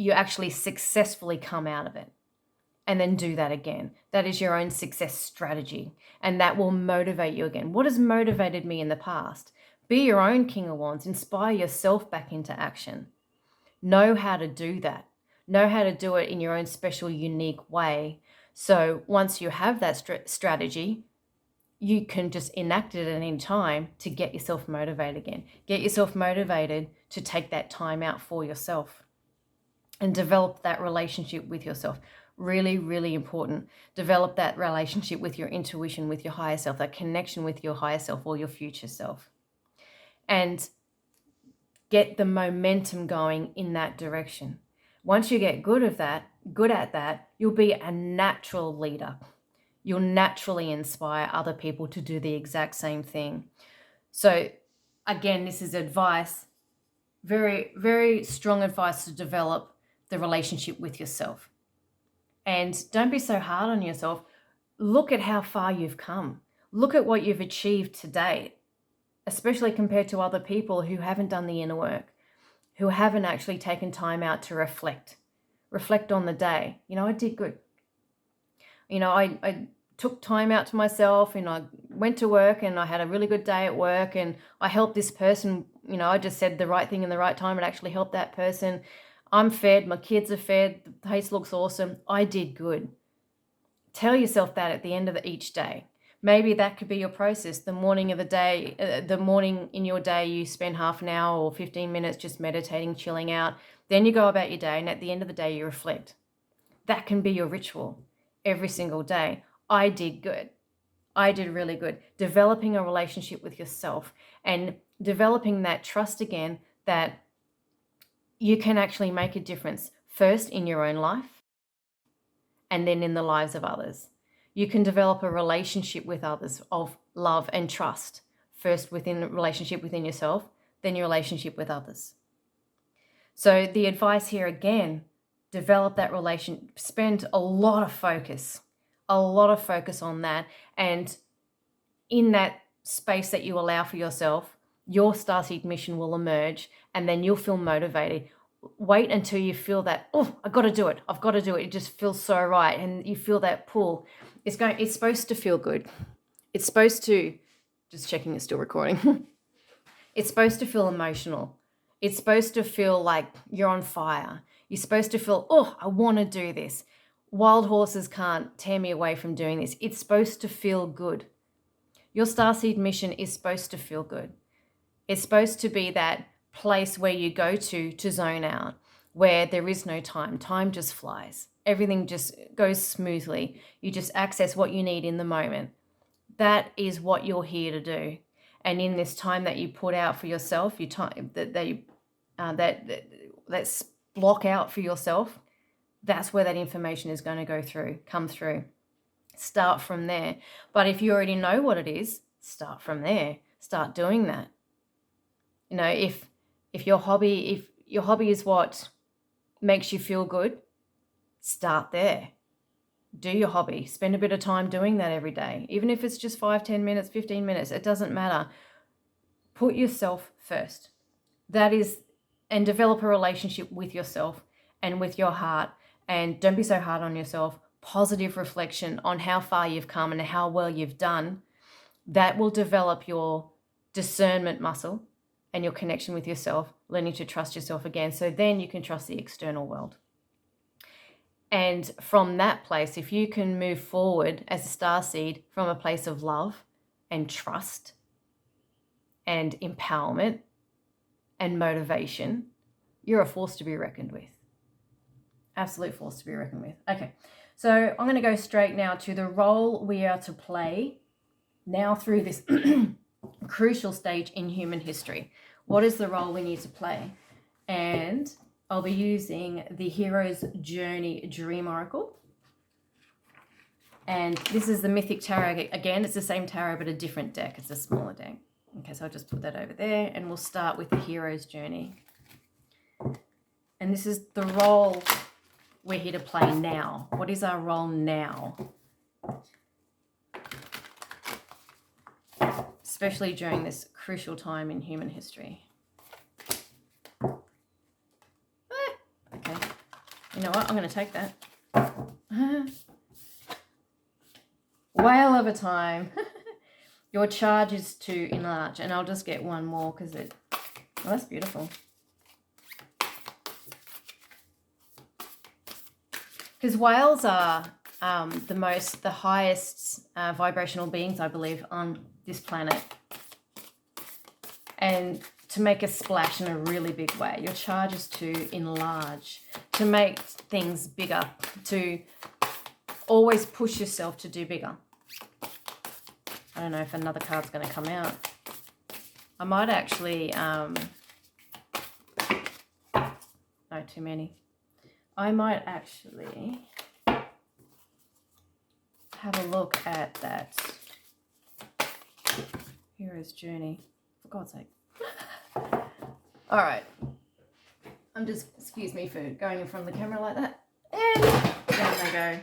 you actually successfully come out of it. And then do that again. That is your own success strategy. And that will motivate you again. What has motivated me in the past? Be your own King of Wands. Inspire yourself back into action. Know how to do that. Know how to do it in your own special, unique way. So once you have that strategy, you can just enact it at any time to get yourself motivated again. Get yourself motivated to take that time out for yourself and develop that relationship with yourself. Really, really important. Develop that relationship with your intuition, with your higher self, that connection with your higher self or your future self. And get the momentum going in that direction. Once you get good at that, you'll be a natural leader. You'll naturally inspire other people to do the exact same thing. So again, this is advice, very, very strong advice to develop the relationship with yourself. And don't be so hard on yourself. Look at how far you've come. Look at what you've achieved to date, especially compared to other people who haven't done the inner work, who haven't actually taken time out to reflect on the day. I did good. I took time out to myself and I went to work and I had a really good day at work and I helped this person. I just said the right thing in the right time and actually helped that person. I'm fed, my kids are fed, the place looks awesome. I did good. Tell yourself that at the end of each day. Maybe that could be your process. The morning of the day, the morning in your day, you spend half an hour or 15 minutes just meditating, chilling out. Then you go about your day and at the end of the day, you reflect. That can be your ritual every single day. I did good. I did really good. Developing a relationship with yourself and developing that trust again that you can actually make a difference first in your own life and then in the lives of others. You can develop a relationship with others of love and trust, first within a relationship within yourself, then your relationship with others. So the advice here again, develop that relation, spend a lot of focus on that. And in that space that you allow for yourself, your starseed mission will emerge and then you'll feel motivated. Wait until you feel that, I've got to do it. It just feels so right. And you feel that pull. It's supposed to feel good. It's supposed to, just checking it's still recording. It's supposed to feel emotional. It's supposed to feel like you're on fire. You're supposed to feel, I want to do this. Wild horses can't tear me away from doing this. It's supposed to feel good. Your starseed mission is supposed to feel good. It's supposed to be that place where you go to zone out, where there is no time. Time just flies. Everything just goes smoothly. You just access what you need in the moment. That is what you're here to do. And in this time that you put out for yourself, your time that's block out for yourself, that's where that information is going to come through. Start from there. But if you already know what it is, start from there. Start doing that. If your hobby is what makes you feel good, start there. Do your hobby. Spend a bit of time doing that every day. Even if it's just 5, 10 minutes, 15 minutes, it doesn't matter. Put yourself first. And develop a relationship with yourself and with your heart. And don't be so hard on yourself. Positive reflection on how far you've come and how well you've done. That will develop your discernment muscle and your connection with yourself, learning to trust yourself again. So then you can trust the external world. And from that place, if you can move forward as a starseed from a place of love and trust and empowerment and motivation, you're a force to be reckoned with. Absolute force to be reckoned with. Okay, so I'm going to go straight now to the role we are to play now through this crucial stage in human history. What is the role we need to play? And I'll be using the Hero's Journey Dream Oracle. And this is the Mythic Tarot. Again, it's the same tarot, but a different deck. It's a smaller deck. Okay, so I'll just put that over there and we'll start with the Hero's Journey. And this is the role we're here to play now. What is our role now? Especially during this crucial time in human history. Okay, You know what? I'm going to take that. Whale of a time. Your charge is to enlarge. And I'll just get one more because it... Oh, that's beautiful. Because whales are the highest vibrational beings, I believe, on this planet. And to make a splash in a really big way. Your charge is to enlarge, to make things bigger, to always push yourself to do bigger. I don't know if another card's going to come out. I might actually, no, too many. I might actually have a look at that hero's journey, for God's sake. All right. I'm just, excuse me for going in front of the camera like that. And down they go.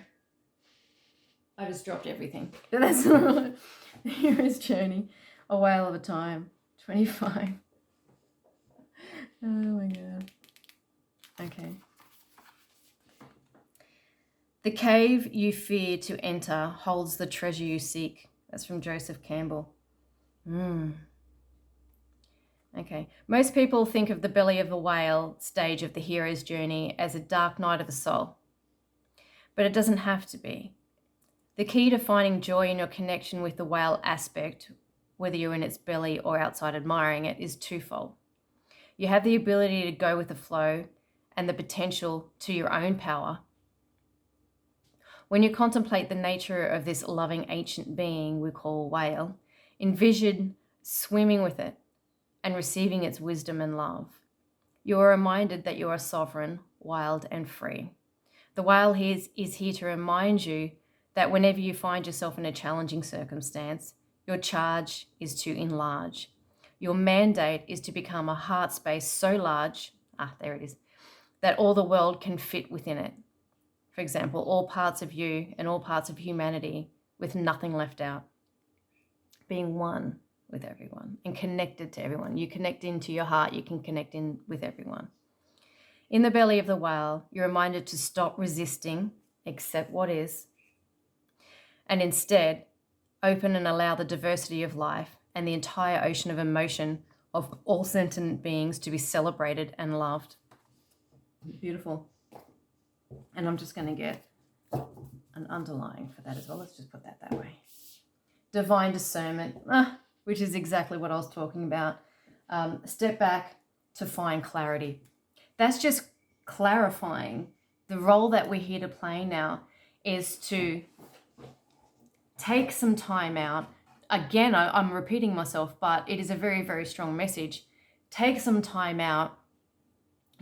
I just dropped everything. But that's all right. The hero's journey. A whale of a time. 25. Oh my God. Okay. The cave you fear to enter holds the treasure you seek. That's from Joseph Campbell. Okay. Most people think of the belly of the whale stage of the hero's journey as a dark night of the soul. But it doesn't have to be. The key to finding joy in your connection with the whale aspect, whether you're in its belly or outside admiring it, is twofold. You have the ability to go with the flow and the potential to your own power. When you contemplate the nature of this loving ancient being we call whale, envision swimming with it and receiving its wisdom and love. You are reminded that you are sovereign, wild, and free. The whale is here to remind you that whenever you find yourself in a challenging circumstance, your charge is to enlarge. Your mandate is to become a heart space so large, there it is, that all the world can fit within it. For example, all parts of you and all parts of humanity with nothing left out. Being one with everyone and connected to everyone. You connect into your heart, you can connect in with everyone. In the belly of the whale, you're reminded to stop resisting, accept what is, and instead open and allow the diversity of life and the entire ocean of emotion of all sentient beings to be celebrated and loved. Beautiful. And I'm just going to get an underline for that as well. Let's just put that way. Divine discernment, which is exactly what I was talking about. Step back to find clarity. That's just clarifying. The role that we're here to play now is to take some time out. Again, I'm repeating myself, but it is a very, very strong message. Take some time out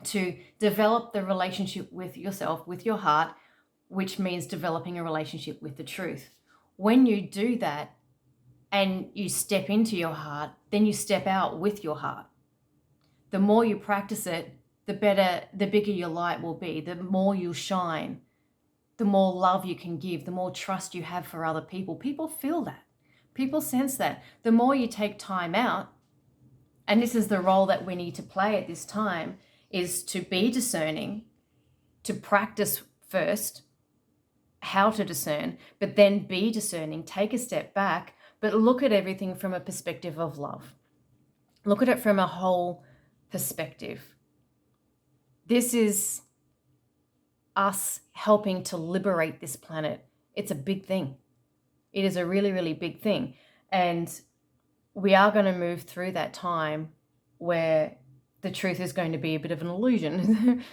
to develop the relationship with yourself, with your heart, which means developing a relationship with the truth. When you do that and you step into your heart, then you step out with your heart. The more you practice it, the better, the bigger your light will be, the more you'll shine, the more love you can give, the more trust you have for other people. People feel that. People sense that. The more you take time out, and this is the role that we need to play at this time, is to be discerning, to practice first how to discern, but then be discerning, take a step back, but look at everything from a perspective of love. Look at it from a whole perspective. This is us helping to liberate this planet. It's a big thing. It is a really, really big thing. And we are going to move through that time where the truth is going to be a bit of an illusion.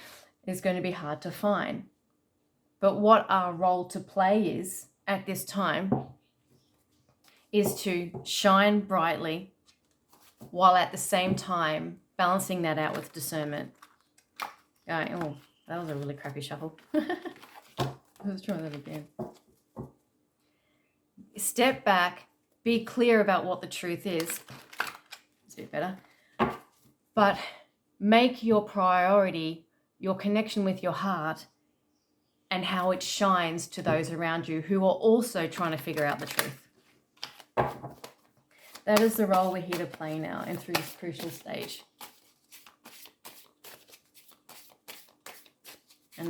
It's going to be hard to find. But what our role to play is at this time is to shine brightly while at the same time balancing that out with discernment. Going, oh, that was a really crappy shuffle. Let's try that again. Step back, be clear about what the truth is. It's a bit better. But make your priority your connection with your heart and how it shines to those around you who are also trying to figure out the truth. That is the role we're here to play now and through this crucial stage. And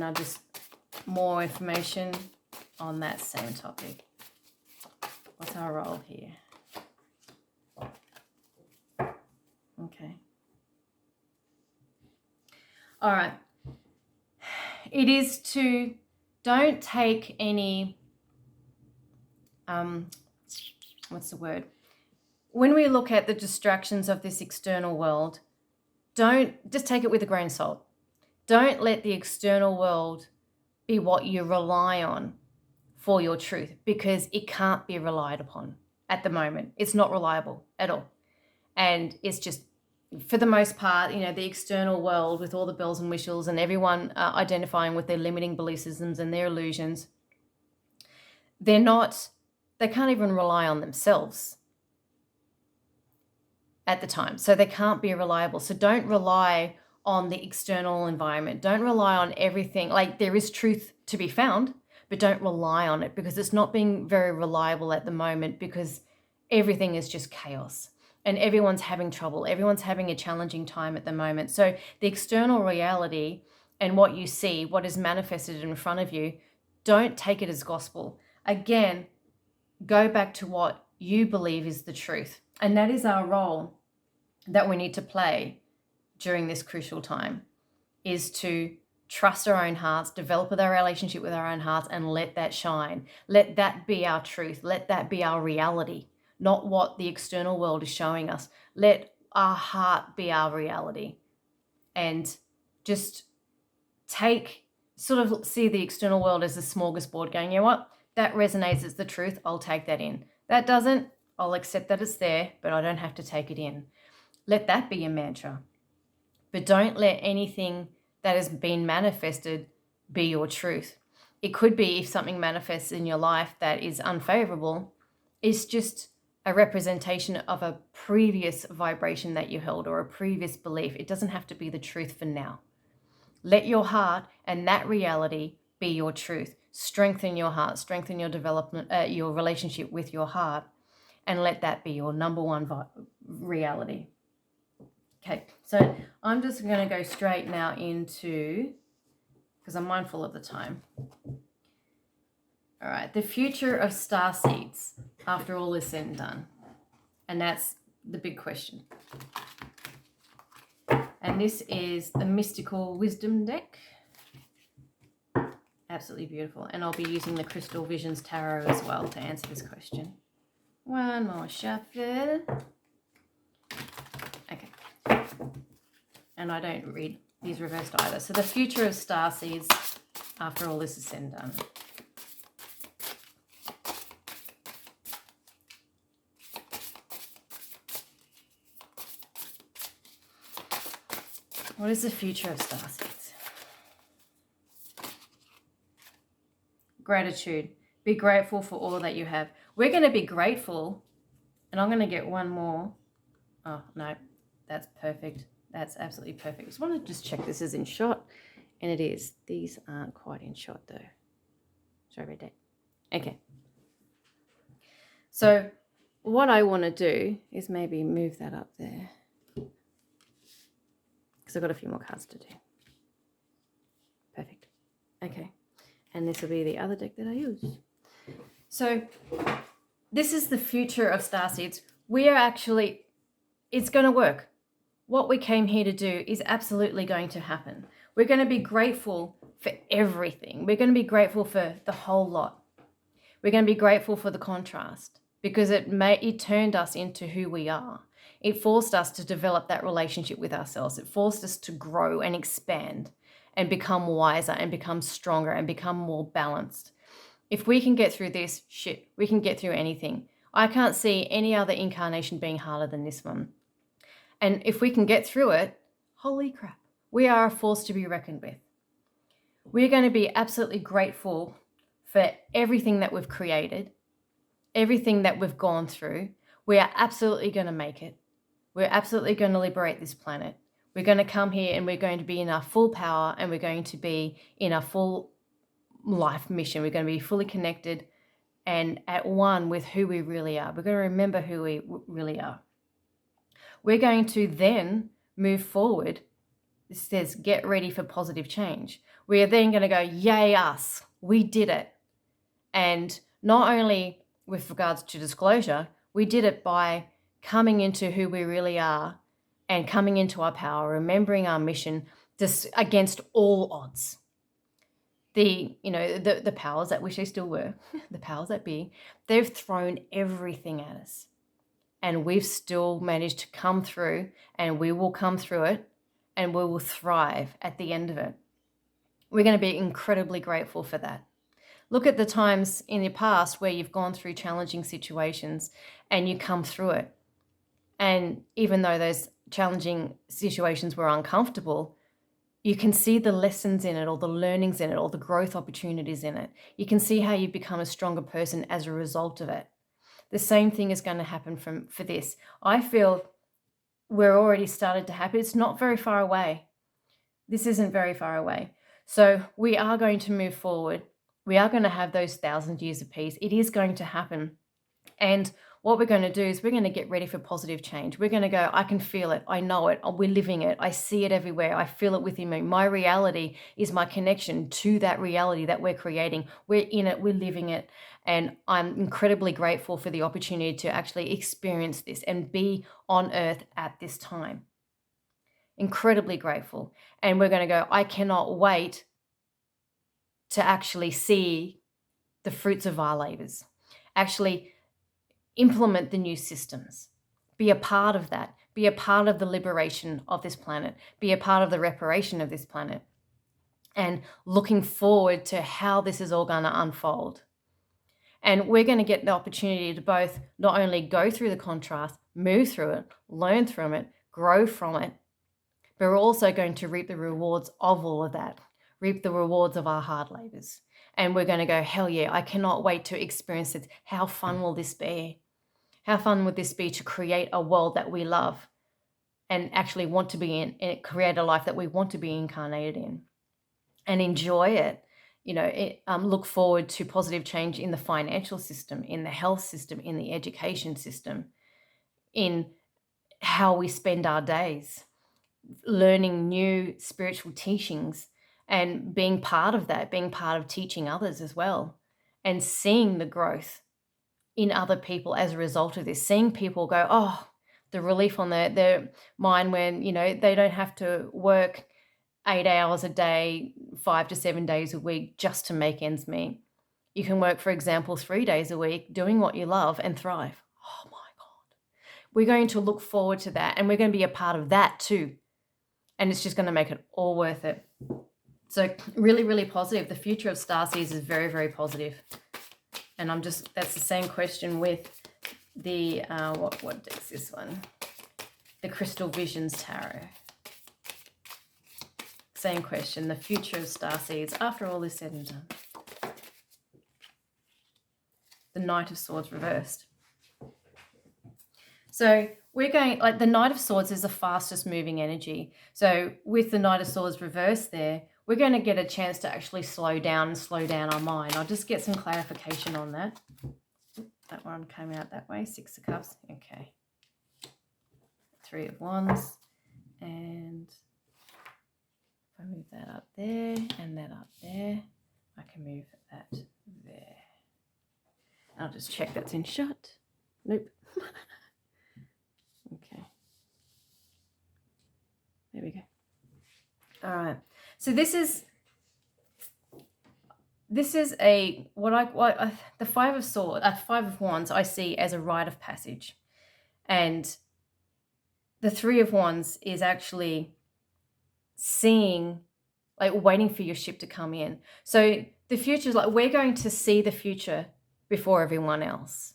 more information on that same topic. What's our role here? Okay. All right. It is to don't take any, what's the word? When we look at the distractions of this external world, don't just take it with a grain of salt. Don't let the external world be what you rely on for your truth, because it can't be relied upon at the moment. It's not reliable at all. And it's just, for the most part, the external world with all the bells and whistles and everyone identifying with their limiting belief systems and their illusions, they can't even rely on themselves at the time. So they can't be reliable. So don't rely on the external environment. Don't rely on everything. Like, there is truth to be found, but don't rely on it, because it's not being very reliable at the moment, because everything is just chaos and everyone's having trouble. Everyone's having a challenging time at the moment. So the external reality and what you see, what is manifested in front of you, don't take it as gospel. Again, go back to what you believe is the truth. And that is our role that we need to play during this crucial time, is to trust our own hearts, develop our relationship with our own hearts, and let that shine. Let that be our truth. Let that be our reality, not what the external world is showing us. Let our heart be our reality. And just see the external world as a smorgasbord, going, you know what? That resonates as the truth. I'll take that in. That doesn't, I'll accept that it's there, but I don't have to take it in. Let that be your mantra. But don't let anything that has been manifested be your truth. It could be, if something manifests in your life that is unfavorable, it's just a representation of a previous vibration that you held or a previous belief. It doesn't have to be the truth for now. Let your heart and that reality be your truth. Strengthen your heart, strengthen your development, your relationship with your heart, and let that be your number one reality. Okay, so I'm just going to go straight now into, because I'm mindful of the time. All right, the future of star seeds after all is said and done. And that's the big question. And this is the Mystical Wisdom deck. Absolutely beautiful. And I'll be using the Crystal Visions Tarot as well to answer this question. One more shuffle. Okay. And I don't read these reversed either. So the future of star seeds after all this is said and done. What is the future of star seeds? Gratitude. Be grateful for all that you have. We're going to be grateful, and I'm going to get one more. Oh, no, that's perfect. That's absolutely perfect. I just want to just check this is in shot, and it is. These aren't quite in shot, though. Sorry about that. Okay. So what I want to do is maybe move that up there, because I've got a few more cards to do. Perfect. Okay. And this will be the other deck that I use. So this is the future of starseeds. We are actually, it's going to work. What we came here to do is absolutely going to happen. We're going to be grateful for everything. We're going to be grateful for the whole lot. We're going to be grateful for the contrast, because it turned us into who we are. It forced us to develop that relationship with ourselves. It forced us to grow and expand and become wiser and become stronger and become more balanced. If we can get through this, shit, we can get through anything. I can't see any other incarnation being harder than this one. And if we can get through it, holy crap, we are a force to be reckoned with. We're going to be absolutely grateful for everything that we've created, everything that we've gone through. We are absolutely going to make it. We're absolutely going to liberate this planet. We're going to come here and we're going to be in our full power, and we're going to be in our full life mission. We're going to be fully connected and at one with who we really are. We're going to remember who we really are. We're going to then move forward This says, get ready for positive change. We are then going to go, yay us, we did it. And not only with regards to disclosure, we did it by coming into who we really are and coming into our power, remembering our mission against all odds. The powers that wish they still were, the powers that be, they've thrown everything at us. And we've still managed to come through, and we will come through it, and we will thrive at the end of it. We're going to be incredibly grateful for that. Look at the times in the past where you've gone through challenging situations and you come through it. And even though those challenging situations were uncomfortable, you can see the lessons in it, or the learnings in it, or the growth opportunities in it. You can see how you become a stronger person as a result of it. The same thing is going to happen for this. I feel we're already started to happen. It's not very far away. This isn't very far away. So we are going to move forward. We are going to have those 1,000 years of peace. It is going to happen. And what we're going to do is we're going to get ready for positive change. We're going to go, I can feel it. I know it. We're living it. I see it everywhere. I feel it within me. My reality is my connection to that reality that we're creating. We're in it. We're living it. And I'm incredibly grateful for the opportunity to actually experience this and be on earth at this time. Incredibly grateful. And we're going to go, I cannot wait to actually see the fruits of our labors. Actually implement the new systems. Be a part of that. Be a part of the liberation of this planet. Be a part of the reparation of this planet. And looking forward to how this is all going to unfold. And we're going to get the opportunity to both not only go through the contrast, move through it, learn from it, grow from it, but we're also going to reap the rewards of all of that, reap the rewards of our hard labors. And we're going to go, hell yeah, I cannot wait to experience it. How fun will this be? How fun would this be to create a world that we love and actually want to be in, and create a life that we want to be incarnated in and enjoy it? Look forward to positive change in the financial system, in the health system, in the education system, in how we spend our days, learning new spiritual teachings and being part of that, being part of teaching others as well, and seeing the growth in other people as a result of this, seeing people go, oh, the relief on their mind when, they don't have to work 8 hours a day, 5 to 7 days a week just to make ends meet. You can work, for example, 3 days a week doing what you love and thrive. Oh my God. We're going to look forward to that, and we're going to be a part of that too. And it's just going to make it all worth it. So really, really positive. The future of starseeds is very, very positive. And that's the same question with the, what deck's this one? The Crystal Visions Tarot. Same question, the future of starseeds after all is said and done. The Knight of Swords reversed. So we're going, like the Knight of Swords is the fastest moving energy. So with the Knight of Swords reversed there, we're going to get a chance to actually slow down our mind. I'll just get some clarification on that. That one came out that way, 6 of Cups. Okay. 3 of Wands. And if I move that up there and that up there, I can move that there. I'll just check that's in shot. Nope. Okay. There we go. All right. So this is a the 5 of Swords, 5 of Wands I see as a rite of passage, and the 3 of Wands is actually seeing, like waiting for your ship to come in. So the future is like we're going to see the future before everyone else.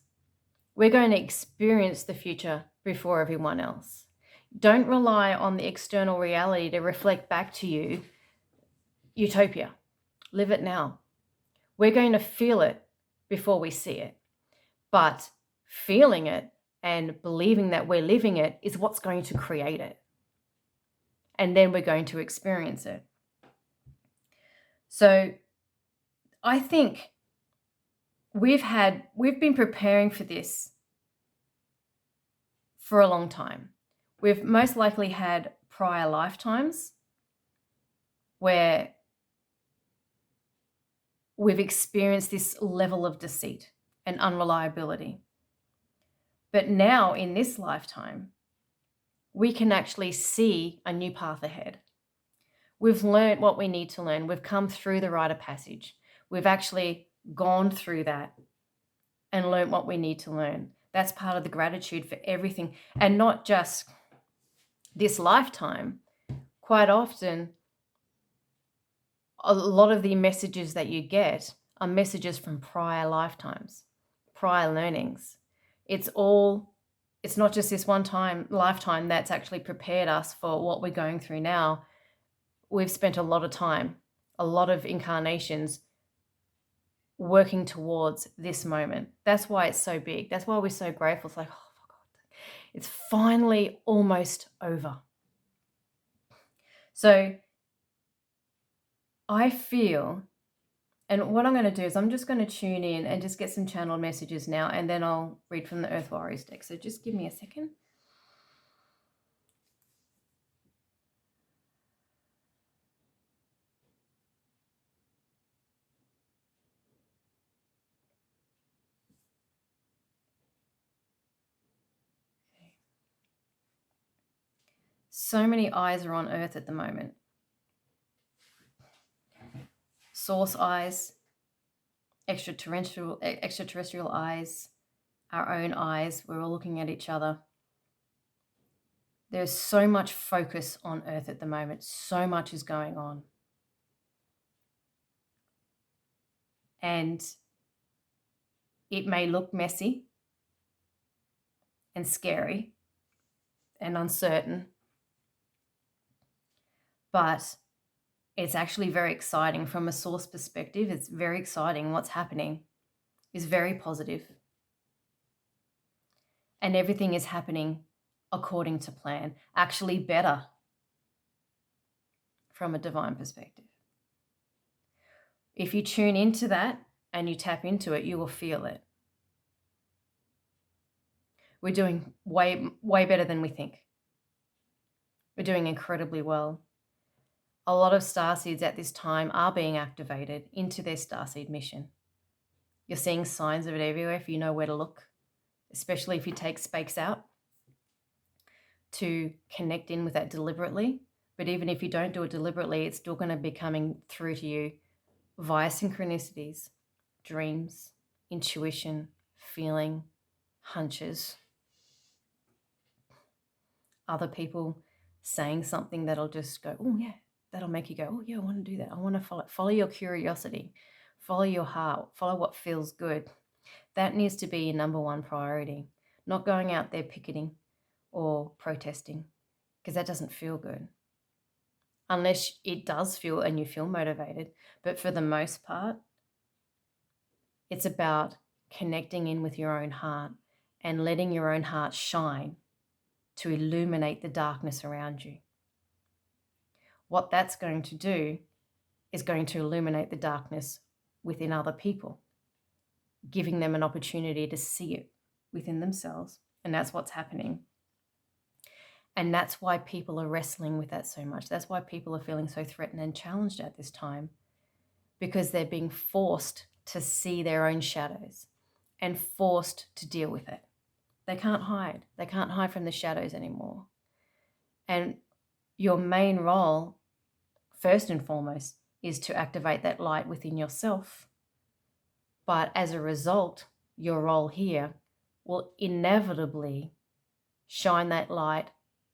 We're going to experience the future before everyone else. Don't rely on the external reality to reflect back to you utopia. Live it now. We're going to feel it before we see it. But feeling it and believing that we're living it is what's going to create it. And then we're going to experience it. So I think we've been preparing for this for a long time. We've most likely had prior lifetimes where we've experienced this level of deceit and unreliability. But now in this lifetime, we can actually see a new path ahead. We've learned what we need to learn. We've come through the rite of passage. We've actually gone through that and learned what we need to learn. That's part of the gratitude for everything. And not just this lifetime. Quite often, a lot of the messages that you get are messages from prior lifetimes, prior learnings. It's not just this one lifetime that's actually prepared us for what we're going through now. We've spent a lot of time, a lot of incarnations working towards this moment. That's why it's so big. That's why we're so grateful. It's like, oh my God, it's finally almost over. So I feel, and what I'm going to do is I'm just going to tune in and just get some channeled messages now, and then I'll read from the Earth Warriors deck. So just give me a second. So many eyes are on Earth at the moment. Source eyes, extraterrestrial eyes, our own eyes. We're all looking at each other. There's so much focus on Earth at the moment. So much is going on. And it may look messy and scary and uncertain, but it's actually very exciting from a source perspective. It's very exciting. What's happening is very positive. And everything is happening according to plan, actually better from a divine perspective. If you tune into that and you tap into it, you will feel it. We're doing way better than we think. We're doing incredibly well. A lot of starseeds at this time are being activated into their starseed mission. You're seeing signs of it everywhere if you know where to look, especially if you take space out to connect in with that deliberately. But even if you don't do it deliberately, it's still going to be coming through to you via synchronicities, dreams, intuition, feeling, hunches, other people saying something that'll just go, oh yeah, that'll make you go, oh yeah, I want to do that. I want to follow your curiosity, follow your heart, follow what feels good. That needs to be your number one priority, not going out there picketing or protesting, because that doesn't feel good. Unless it does feel and you feel motivated. But for the most part, it's about connecting in with your own heart and letting your own heart shine to illuminate the darkness around you. What that's going to do is going to illuminate the darkness within other people, giving them an opportunity to see it within themselves. And that's what's happening. And that's why people are wrestling with that so much. That's why people are feeling so threatened and challenged at this time, because they're being forced to see their own shadows and forced to deal with it. They can't hide. They can't hide from the shadows anymore. And your main role, first and foremost, is to activate that light within yourself. But as a result, your role here will inevitably shine that light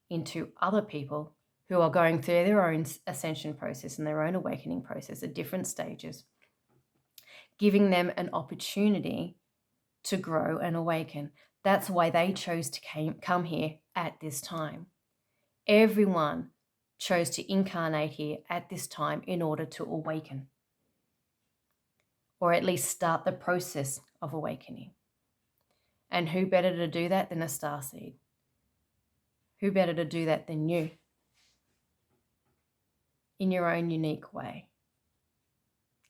into other people who are going through their own ascension process and their own awakening process at different stages, giving them an opportunity to grow and awaken. That's why they chose to come here at this time. Everyone chose to incarnate here at this time in order to awaken, or at least start the process of awakening. And who better to do that than a starseed? Who better to do that than you? In your own unique way,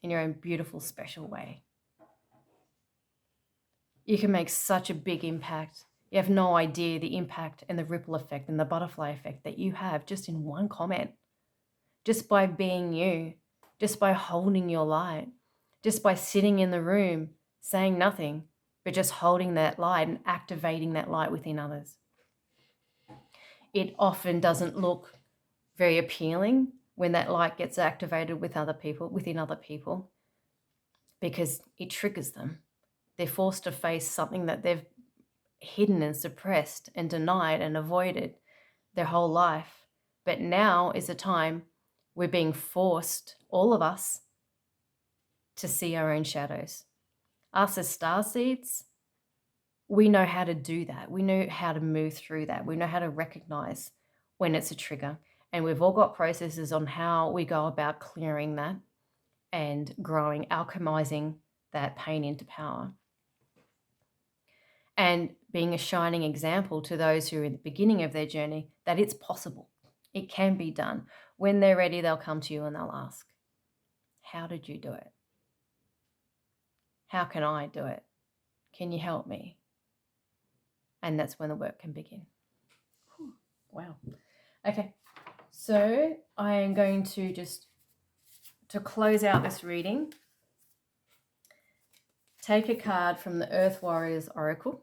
in your own beautiful, special way. You can make such a big impact. You have no idea the impact and the ripple effect and the butterfly effect that you have just in one comment, just by being you, just by holding your light, just by sitting in the room, saying nothing, but just holding that light and activating that light within others. It often doesn't look very appealing when that light gets activated with other people, within other people, because it triggers them. They're forced to face something that they've hidden and suppressed and denied and avoided their whole life. But now is a time we're being forced, all of us, to see our own shadows. Us as starseeds, we know how to do that. We know how to move through that. We know how to recognize when it's a trigger. And we've all got processes on how we go about clearing that and growing, alchemizing that pain into power. And being a shining example to those who are at the beginning of their journey that it's possible. It can be done. When they're ready, they'll come to you and they'll ask, how did you do it? How can I do it? Can you help me? And that's when the work can begin. Whew. Wow. Okay, so I am going to just, to close out this reading, take a card from the Earth Warriors Oracle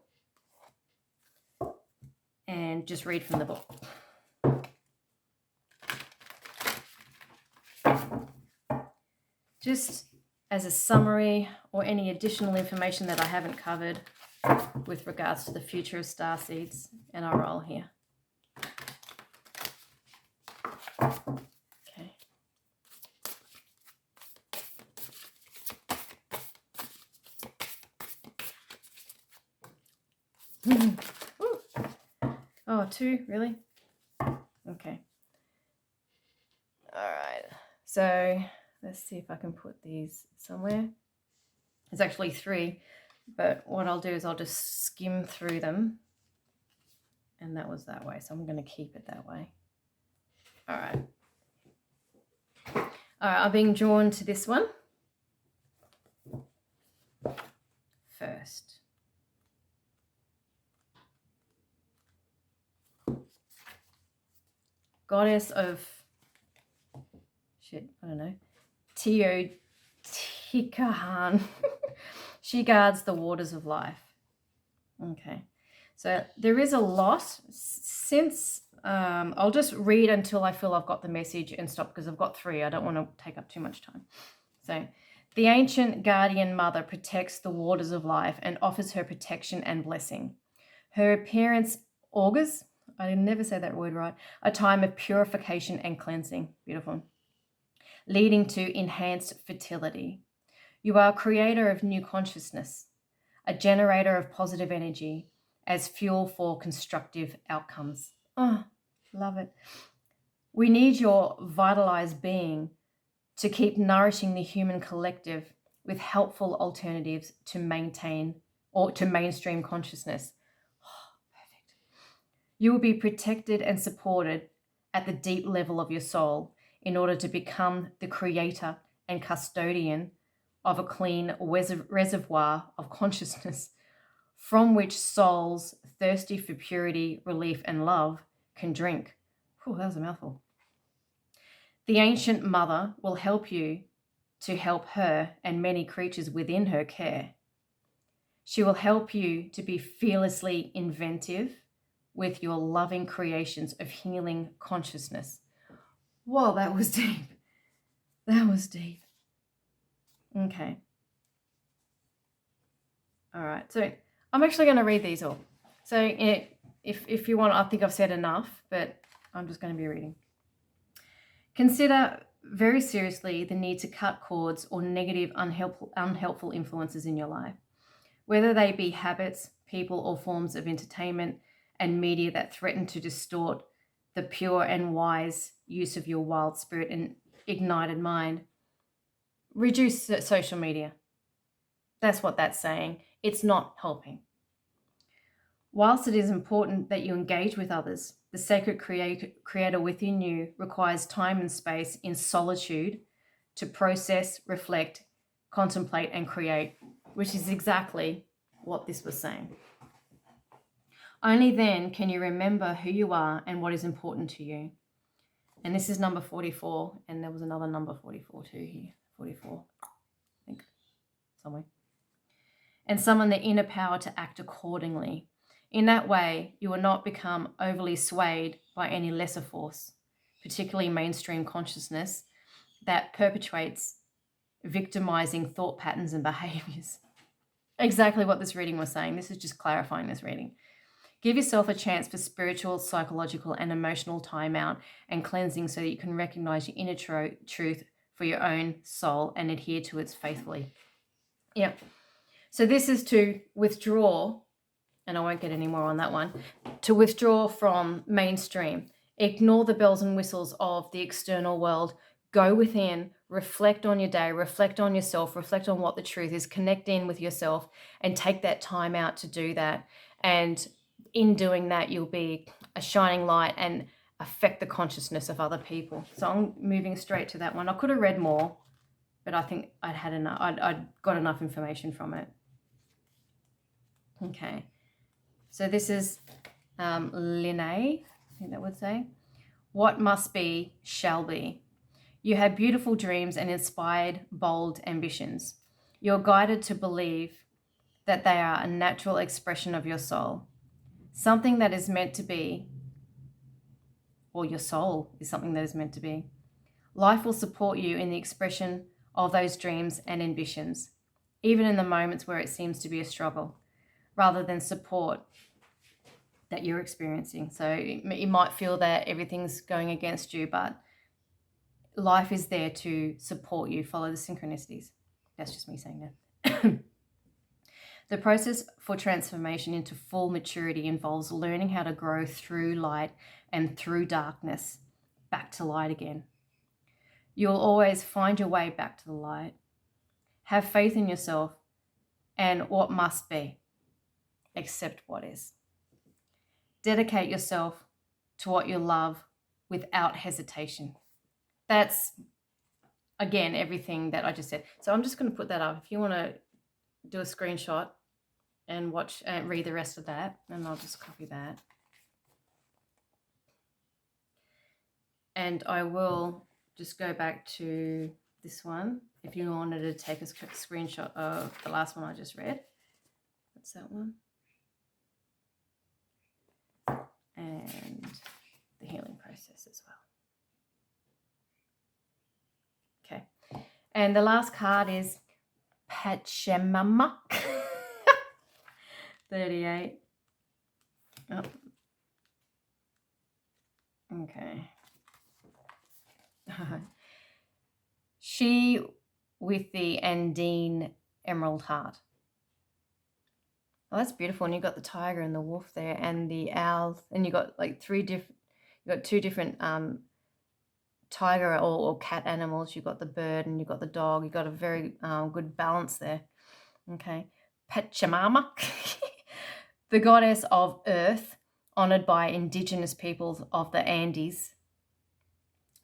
and just read from the book. Just as a summary or any additional information that I haven't covered with regards to the future of starseeds and our role here. Okay. Oh, 2, really? Okay. All right. So let's see if I can put these somewhere. There's actually 3, but what I'll do is I'll just skim through them. And that was that way, so I'm going to keep it that way. All right. All right, I'm being drawn to this one first. Goddess of, 𝓦𝓔𝓛𝓒𝓘𝓕𝓤𝓛. She guards the waters of life. Okay, so there is a lot. Since I'll just read until I feel I've got the message and stop, because I've got 3. I don't want to take up too much time. So, the ancient guardian mother protects the waters of life and offers her protection and blessing. Her appearance augurs, I never say that word right, a time of purification and cleansing. Beautiful. Leading to enhanced fertility. You are a creator of new consciousness, a generator of positive energy as fuel for constructive outcomes. Oh, love it. We need your vitalized being to keep nourishing the human collective with helpful alternatives to maintain or to mainstream consciousness. Oh, perfect. You will be protected and supported at the deep level of your soul in order to become the creator and custodian of a clean reservoir of consciousness from which souls thirsty for purity, relief, and love can drink. Whew, that was a mouthful. The ancient mother will help you to help her and many creatures within her care. She will help you to be fearlessly inventive with your loving creations of healing consciousness. Whoa, that was deep. That was deep. Okay. All right. So I'm actually going to read these all. So if you want, I think I've said enough, but I'm just going to be reading. Consider very seriously the need to cut cords or negative, unhelpful influences in your life, whether they be habits, people, or forms of entertainment and media that threaten to distort the pure and wise use of your wild spirit and ignited mind. Reduce social media. That's what that's saying. It's not helping. Whilst it is important that you engage with others, the sacred creator within you requires time and space in solitude to process, reflect, contemplate, and create, which is exactly what this was saying. Only then can you remember who you are and what is important to you. And this is number 44. And there was another number 44 too here. 44, I think, somewhere. And summon the inner power to act accordingly. In that way, you will not become overly swayed by any lesser force, particularly mainstream consciousness, that perpetuates victimizing thought patterns and behaviors. Exactly what this reading was saying. This is just clarifying this reading. Give yourself a chance for spiritual, psychological, and emotional timeout and cleansing so that you can recognize your inner truth for your own soul and adhere to it faithfully. Yeah. So this is to withdraw, and I won't get any more on that one, to withdraw from mainstream. Ignore the bells and whistles of the external world. Go within, reflect on your day, reflect on yourself, reflect on what the truth is, connect in with yourself, and take that time out to do that. And in doing that, you'll be a shining light and affect the consciousness of other people. So I'm moving straight to that one. I could have read more, but I think I'd had enough. I'd got enough information from it. Okay. So this is 𝓤𝓛𝓒, I think that would say. What must be, shall be. You have beautiful dreams and inspired, bold ambitions. You're guided to believe that they are a natural expression of your soul. Something that is meant to be, or your soul is something that is meant to be. Life will support you in the expression of those dreams and ambitions, even in the moments where it seems to be a struggle, rather than support that you're experiencing. So you might feel that everything's going against you, but life is there to support you. Follow the synchronicities. That's just me saying that. The process for transformation into full maturity involves learning how to grow through light and through darkness, back to light again. You'll always find your way back to the light. Have faith in yourself and what must be. Accept what is. Dedicate yourself to what you love without hesitation. That's, again, everything that I just said. So I'm just going to put that up. If you want to do a screenshot and watch and read the rest of that, and I'll just copy that. And I will just go back to this one. If you wanted to take a screenshot of the last one I just read. That's that one. And the healing process as well. Okay. And the last card is 𝓦𝓔𝓛𝓒𝓞𝓜𔔛 38. Oh. Okay. She with the Andine emerald heart. Oh, that's beautiful. And you got the tiger and the wolf there and the owl, and you got like two different tiger or cat animals. You got the bird and you got the dog. You got a very good balance there. Okay. 𝓦𝓔𝓛𝓒𝓞𝓜𔛛, the goddess of earth, honored by indigenous peoples of the Andes,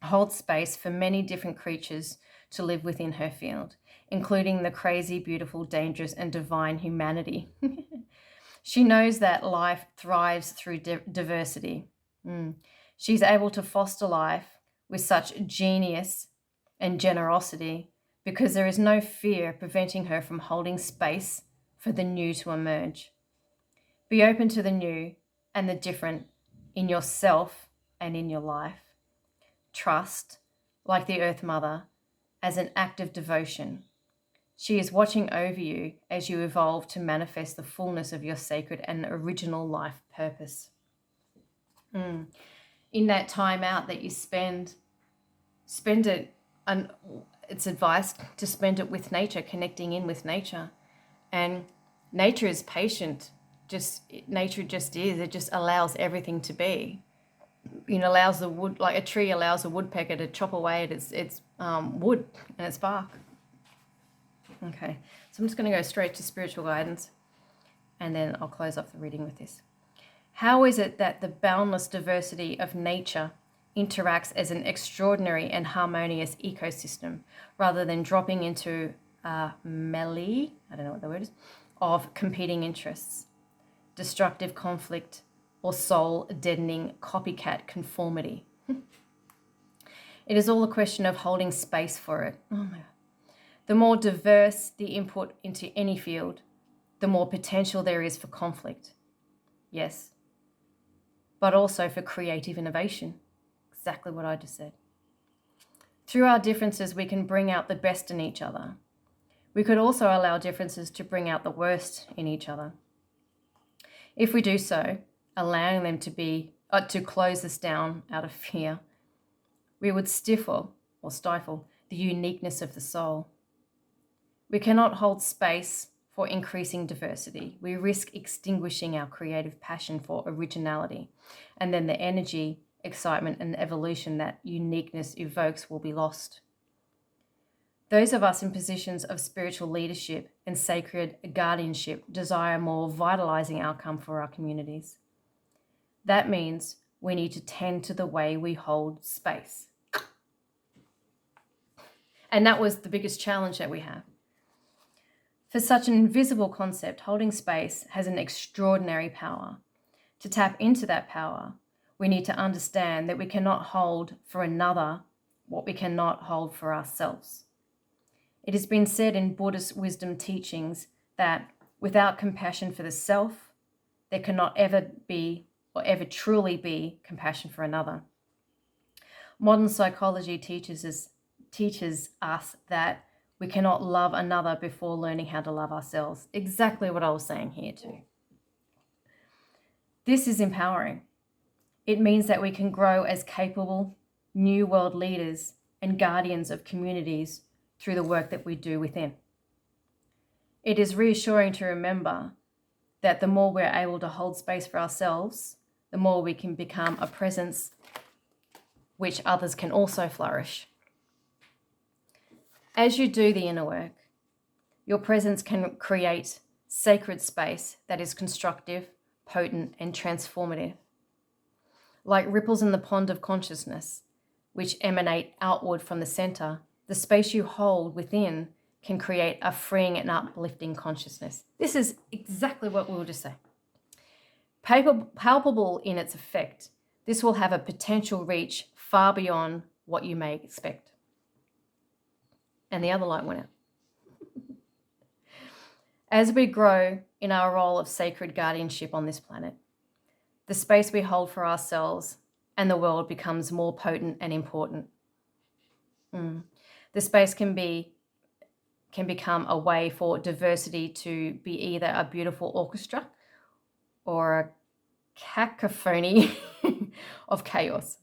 holds space for many different creatures to live within her field, including the crazy, beautiful, dangerous, and divine humanity. She knows that life thrives through diversity. She's able to foster life with such genius and generosity because there is no fear preventing her from holding space for the new to emerge. Be open to the new and the different in yourself and in your life. Trust, like the Earth Mother, as an act of devotion. She is watching over you as you evolve to manifest the fullness of your sacred and original life purpose. In that time out that you spend it, and it's advice to spend it with nature, connecting in with nature. And nature is patient. Nature just is. It just allows everything to be. It allows the wood, like a tree allows a woodpecker to chop away at its wood and its bark. Okay, so I'm just going to go straight to spiritual guidance, and then I'll close off the reading with this. How is it that the boundless diversity of nature interacts as an extraordinary and harmonious ecosystem, rather than dropping into a melee, I don't know what the word is, of competing interests, destructive conflict, or soul-deadening copycat conformity? It is all a question of holding space for it. Oh my God. The more diverse the input into any field, the more potential there is for conflict. Yes. But also for creative innovation. Exactly what I just said. Through our differences, we can bring out the best in each other. We could also allow differences to bring out the worst in each other. If we do so, allowing them to close us down out of fear, we would stifle the uniqueness of the soul. We cannot hold space for increasing diversity. We risk extinguishing our creative passion for originality, and then the energy, excitement, and evolution that uniqueness evokes will be lost. Those of us in positions of spiritual leadership and sacred guardianship desire a more vitalizing outcome for our communities. That means we need to tend to the way we hold space. And that was the biggest challenge that we have. For such an invisible concept, holding space has an extraordinary power. To tap into that power, we need to understand that we cannot hold for another what we cannot hold for ourselves. It has been said in Buddhist wisdom teachings that without compassion for the self, there cannot ever be or ever truly be compassion for another. Modern psychology teaches us that we cannot love another before learning how to love ourselves. Exactly what I was saying here too. This is empowering. It means that we can grow as capable new world leaders and guardians of communities through the work that we do within. It is reassuring to remember that the more we're able to hold space for ourselves, the more we can become a presence which others can also flourish. As you do the inner work, your presence can create sacred space that is constructive, potent, and transformative. Like ripples in the pond of consciousness, which emanate outward from the center, the space you hold within can create a freeing and uplifting consciousness. This is exactly what we were just saying. Palpable in its effect, this will have a potential reach far beyond what you may expect. And the other light went out. As we grow in our role of sacred guardianship on this planet, the space we hold for ourselves and the world becomes more potent and important. The space can become a way for diversity to be either a beautiful orchestra or a cacophony of chaos.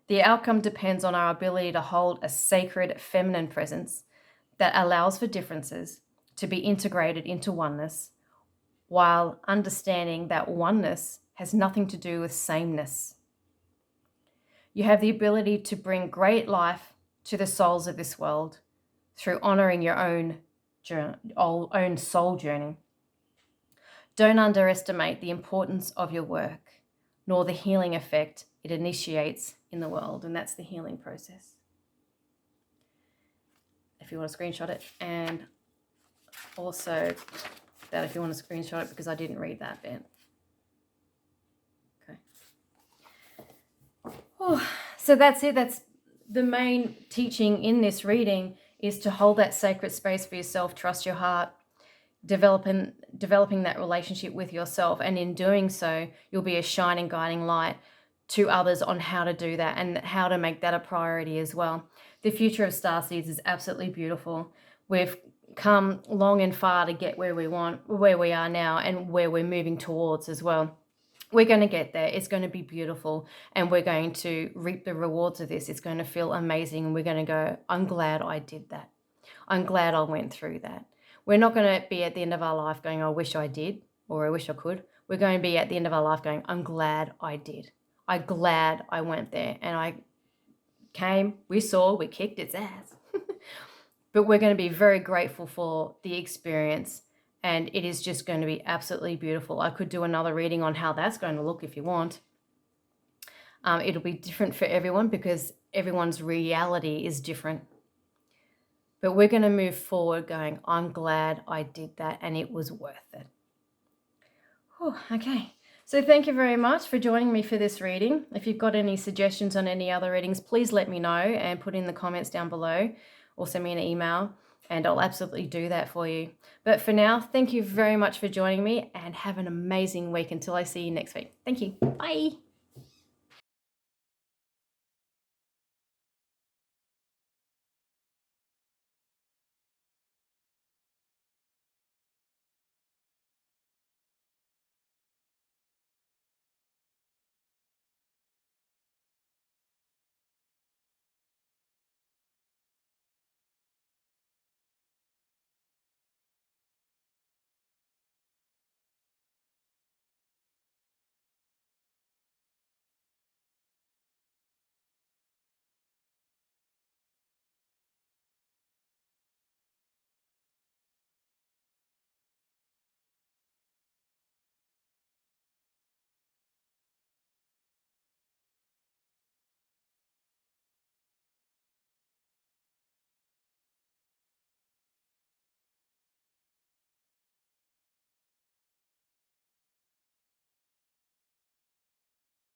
The outcome depends on our ability to hold a sacred feminine presence that allows for differences to be integrated into oneness, while understanding that oneness has nothing to do with sameness. You have the ability to bring great life to the souls of this world through honoring your own soul journey. Don't underestimate the importance of your work, nor the healing effect it initiates in the world, and that's the healing process. If you want to screenshot it, and also that if you want to screenshot it because I didn't read that bit. Okay. So that's it. That's the main teaching in this reading, is to hold that sacred space for yourself, trust your heart, developing that relationship with yourself. And in doing so, you'll be a shining, guiding light to others on how to do that and how to make that a priority as well. The future of Starseeds is absolutely beautiful. We've come long and far to get where we are now, and where we're moving towards as well. We're going to get there. It's going to be beautiful, and we're going to reap the rewards of this. It's going to feel amazing, and we're going to go, I'm glad I did that. I'm glad I went through that. We're not going to be at the end of our life going, I wish I did, or I wish I could. We're going to be at the end of our life going, I'm glad I did. I'm glad I went there, and I came, we kicked its ass. But we're going to be very grateful for the experience, and it is just going to be absolutely beautiful. I could do another reading on how that's going to look if you want. It'll be different for everyone because everyone's reality is different. But we're going to move forward going, I'm glad I did that and it was worth it. Okay. So thank you very much for joining me for this reading. If you've got any suggestions on any other readings, please let me know and put in the comments down below or send me an email and I'll absolutely do that for you. But for now, thank you very much for joining me and have an amazing week until I see you next week. Thank you. Bye.